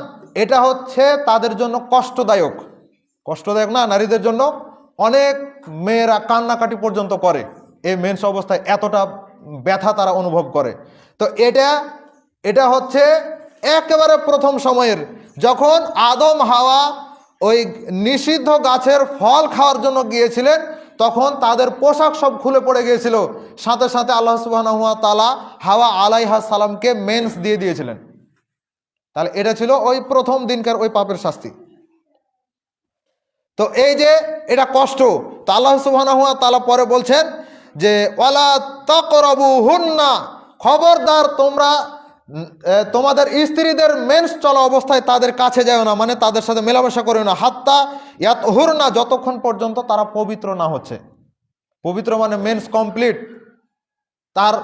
এটা হচ্ছে তাদের জন্য কষ্টদায়ক। কষ্টদায়ক না নারীদের জন্য? অনেক মেয়েরা কান্নাকাটি পর্যন্ত করে এই মেন্স অবস্থায়, এতটা ব্যথা তারা অনুভব করে। তো এটা হচ্ছে একেবারে প্রথম সময়ের, যখন আদম হাওয়া ওই নিষিদ্ধ গাছের ফল খাওয়ার জন্য গিয়েছিলেন, তখন তাদের পোশাক সব খুলে পড়ে গিয়েছিল। সাথে সাথে আল্লাহ সুবহানাহু ওয়া তাআলা হাওয়া আলাইহিস সালামকে মেন্স দিয়ে দিয়েছিলেন। তাহলে এটা ছিল ওই প্রথম দিনকার ওই পাপের শাস্তি। তো এই যে এটা কষ্ট, তো আল্লাহ সুবহানাহু ওয়া তাআলা পরে বলছেন যে ওয়ালা তাকরাবুহুন্না, খবরদার তোমরা তোমাদের স্ত্রীদের মেন্স চলা অবস্থায় তাদের কাছে যাও না, মানে তাদের সাথে মেলামেশা করো না, হাত্তা ইয়াতহুরনা, যতক্ষণ পর্যন্ত তারা পবিত্র না হচ্ছে। পবিত্র মানে মেন্স কমপ্লিট, তার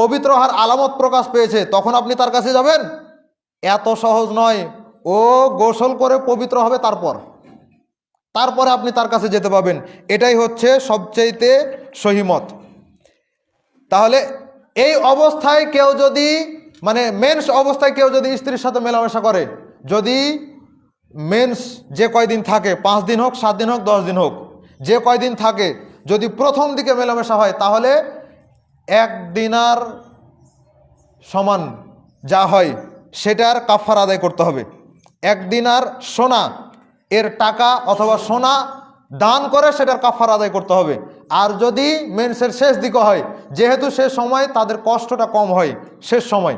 পবিত্র হওয়ার আলামত প্রকাশ পেয়েছে, তখন আপনি তার কাছে যাবেন? এত সহজ নয়। ও গোসল করে পবিত্র হবে, তারপরে আপনি তার কাছে যেতে পাবেন। এটাই হচ্ছে সবচেয়েতে সহিমত। তাহলে এই অবস্থায় কেউ যদি মানে মেন্স অবস্থায় কেউ যদি স্ত্রীর সাথে মেলামেশা করে, যদি মেন্স যে কয়দিন থাকে, 5 দিন হোক, 7 দিন হোক, 10 দিন হোক, যে কয়দিন থাকে, যদি প্রথম দিকে মেলামেশা হয় তাহলে 1 দিনার সমান যা হয় সেটার কাফারা আদায় করতে হবে। 1 দিনার সোনা এর টাকা অথবা সোনা দান করে সেটার কাফারা আদায় করতে হবে। আর যদি মেন্সের শেষ দিকে হয়, যেহেতু সে সময় তাদের কষ্টটা কম হয় শেষ সময়,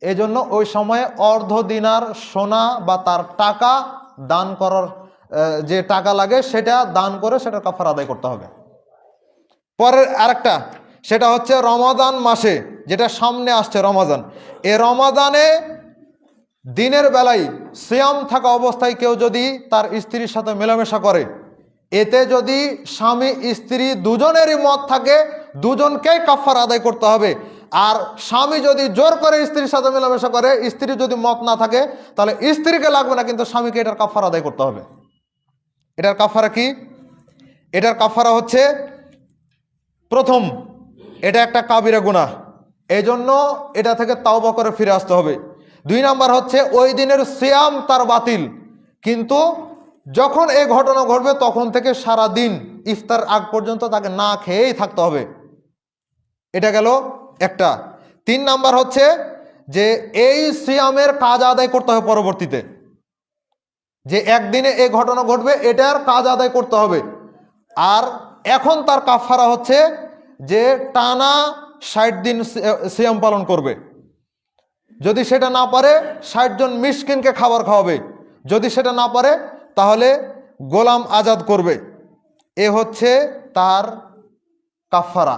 এজন্য ওই সময়ে অর্ধ দিনার সোনা বা তার টাকা দান করার যে টাকা লাগে সেটা দান করে সেটার কাফারা আদায় করতে হবে। পরের আরেকটা, সেটা হচ্ছে রমাদান মাসে, যেটা সামনে আসছে রমাদান, এ রমাদানে দিনের বেলায় সিয়াম থাকা অবস্থায় কেউ যদি তার স্ত্রীর সাথে মেলামেশা করে, এতে যদি স্বামী স্ত্রী দুজনেরই মত থাকে, দুজনকেই কাফারা আদায় করতে হবে। আর স্বামী যদি জোর করে স্ত্রীর সাথে মেলামেশা করে, স্ত্রী যদি মত না থাকে, তাহলে স্ত্রীকে লাগবে না, কিন্তু স্বামীকে এটার কাফারা আদায় করতে হবে। এটার কাফারা কি? এটার কাফারা হচ্ছে প্রথম, এটা একটা কাবিরা গুনাহ, এই জন্য এটা থেকে তাওবা করে ফিরে আসতে হবে। 2 নাম্বার হচ্ছে ওই দিনের সিয়াম তার বাতিল, কিন্তু যখন এই ঘটনা ঘটবে তখন থেকে সারা দিন ইফতার আগ পর্যন্ত তাকে না খেয়েই থাকতে হবে। এটা গেল একটা। 3 নাম্বার হচ্ছে যে এই সিয়ামের কাজ আদায় করতে হবে পরবর্তীতে, যে একদিনে এই ঘটনা ঘটবে এটার কাজ আদায় করতে হবে। আর এখন তার কাফারা হচ্ছে যে টানা 60 দিন সিয়াম পালন করবে। যদি সেটা না পারে 60 জন মিসকিনকে খাবার খাওয়াবে। যদি সেটা না পারে তাহলে গোলাম আজাদ করবে। এ হচ্ছে তার কাফারা।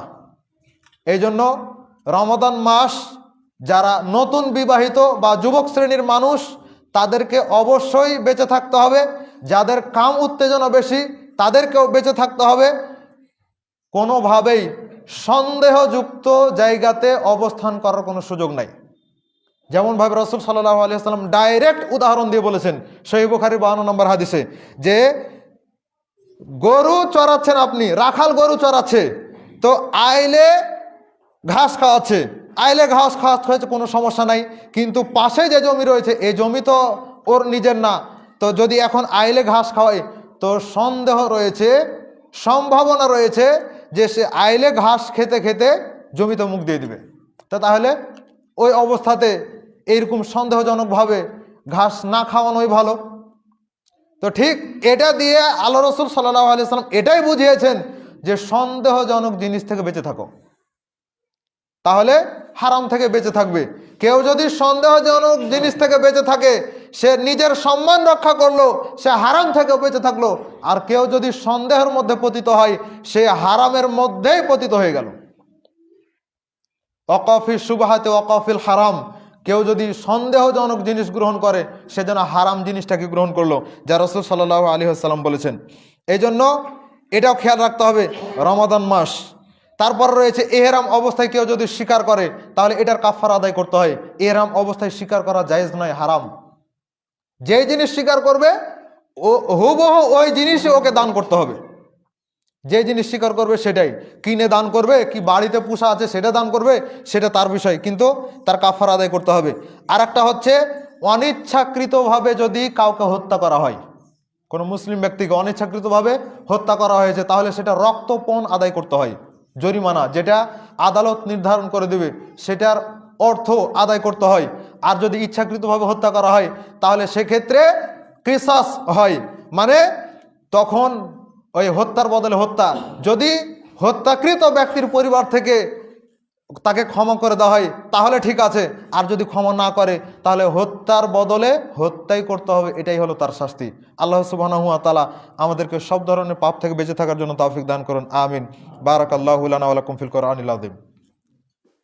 এই জন্য রমাদান মাস যারা নতুন বিবাহিত বা যুবক শ্রেণীর মানুষ তাদেরকে অবশ্যই বেঁচে থাকতে হবে। যাদের কাম উত্তেজনা বেশি তাদেরকেও বেঁচে থাকতে হবে। কোনোভাবেই সন্দেহযুক্ত জায়গাতে অবস্থান করার কোনো সুযোগ নাই। যেমনভাবে রাসূল সাল্লাল্লাহু আলাইহি ওয়াসাল্লাম ডাইরেক্ট উদাহরণ দিয়ে বলেছেন সহিহ বুখারী 52 নম্বর হাদিসে, যে গরু চড়াচ্ছেন আপনি, রাখাল গরু চড়াচ্ছে, তো আইলে ঘাস খাওয়াচ্ছে, আইলে ঘাস খাওয়াচ্ছে কোনো সমস্যা নাই, কিন্তু পাশে যে জমি রয়েছে এই জমি তো ওর নিজের না, তো যদি এখন আইলে ঘাস খাওয়ায় তো সন্দেহ রয়েছে, সম্ভাবনা রয়েছে যে সে আইলে ঘাস খেতে খেতে জমিতে মুখ দিয়ে দিবে। তাহলে ওই অবস্থাতে এইরকম সন্দেহজনকভাবে ঘাস না খাওয়ানোই ভালো। তো ঠিক এটা দিয়ে আল্লাহ রাসূল সাল্লাল্লাহু আলাইহি ওয়াসাল্লাম এটাই বুঝিয়েছেন যে সন্দেহজনক জিনিস থেকে বেঁচে থাকো, তাহলে হারাম থেকে বেঁচে থাকবে। কেউ যদি সন্দেহজনক জিনিস থেকে বেঁচে থাকে সে নিজের সম্মান রক্ষা করলো, সে হারাম থেকে বেঁচে থাকলো। আর কেউ যদি সন্দেহের মধ্যে পতিত হয় সে হারামের মধ্যেই পতিত হয়ে গেল। ওয়াকাফিস শুবহাতে ওয়াকাফিল হারাম, কেউ যদি সন্দেহজনক জিনিস গ্রহণ করে সে যেন হারাম জিনিসটাকে গ্রহণ করলো, যা রাসূল সাল্লাল্লাহু আলাইহি ওয়াসাল্লাম বলেছেন। এই জন্য এটাও খেয়াল রাখতে হবে রমাদান মাস। তারপর রয়েছে ইহরাম অবস্থায় কেউ যদি শিকার করে তাহলে এটার কাফারা আদায় করতে হয়। ইহরাম অবস্থায় শিকার করা জায়েজ নয়, হারাম। যেই জিনিস শিকার করবে ও হুবহু ওই জিনিসই ওকে দান করতে হবে। যে জিনিস শিকার করবে সেটাই, কিনে দান করবে কি বাড়িতে পোষা আছে সেটা দান করবে সেটা তার বিষয়, কিন্তু তার কাফারা আদায় করতে হবে। আর একটা হচ্ছে অনিচ্ছাকৃতভাবে যদি কাউকে হত্যা করা হয়, কোনো মুসলিম ব্যক্তিকে অনিচ্ছাকৃতভাবে হত্যা করা হয়েছে তাহলে সেটা রক্তপণ আদায় করতে হয়, জরিমানা যেটা আদালত নির্ধারণ করে দেবে সেটার অর্থ আদায় করতে হয়। আর যদি ইচ্ছাকৃতভাবে হত্যা করা হয় তাহলে সেক্ষেত্রে কিসাস হয়, মানে তখন ওই হত্যার বদলে হত্যা। যদি হত্যাকৃত ব্যক্তির পরিবার থেকে তাকে ক্ষমা করে দেওয়া হয় তাহলে ঠিক আছে, আর যদি ক্ষমা না করে তাহলে হত্যার বদলে হত্যাই করতে হবে, এটাই হলো তার শাস্তি। আল্লাহ সুবহানাহু ওয়া তাআলা আমাদেরকে সব ধরনের পাপ থেকে বেঁচে থাকার জন্য তৌফিক দান করুন, আমিন। বারাকাল্লাহু লানা ওয়া লাকুম ফিল কোরআনিল আযীম।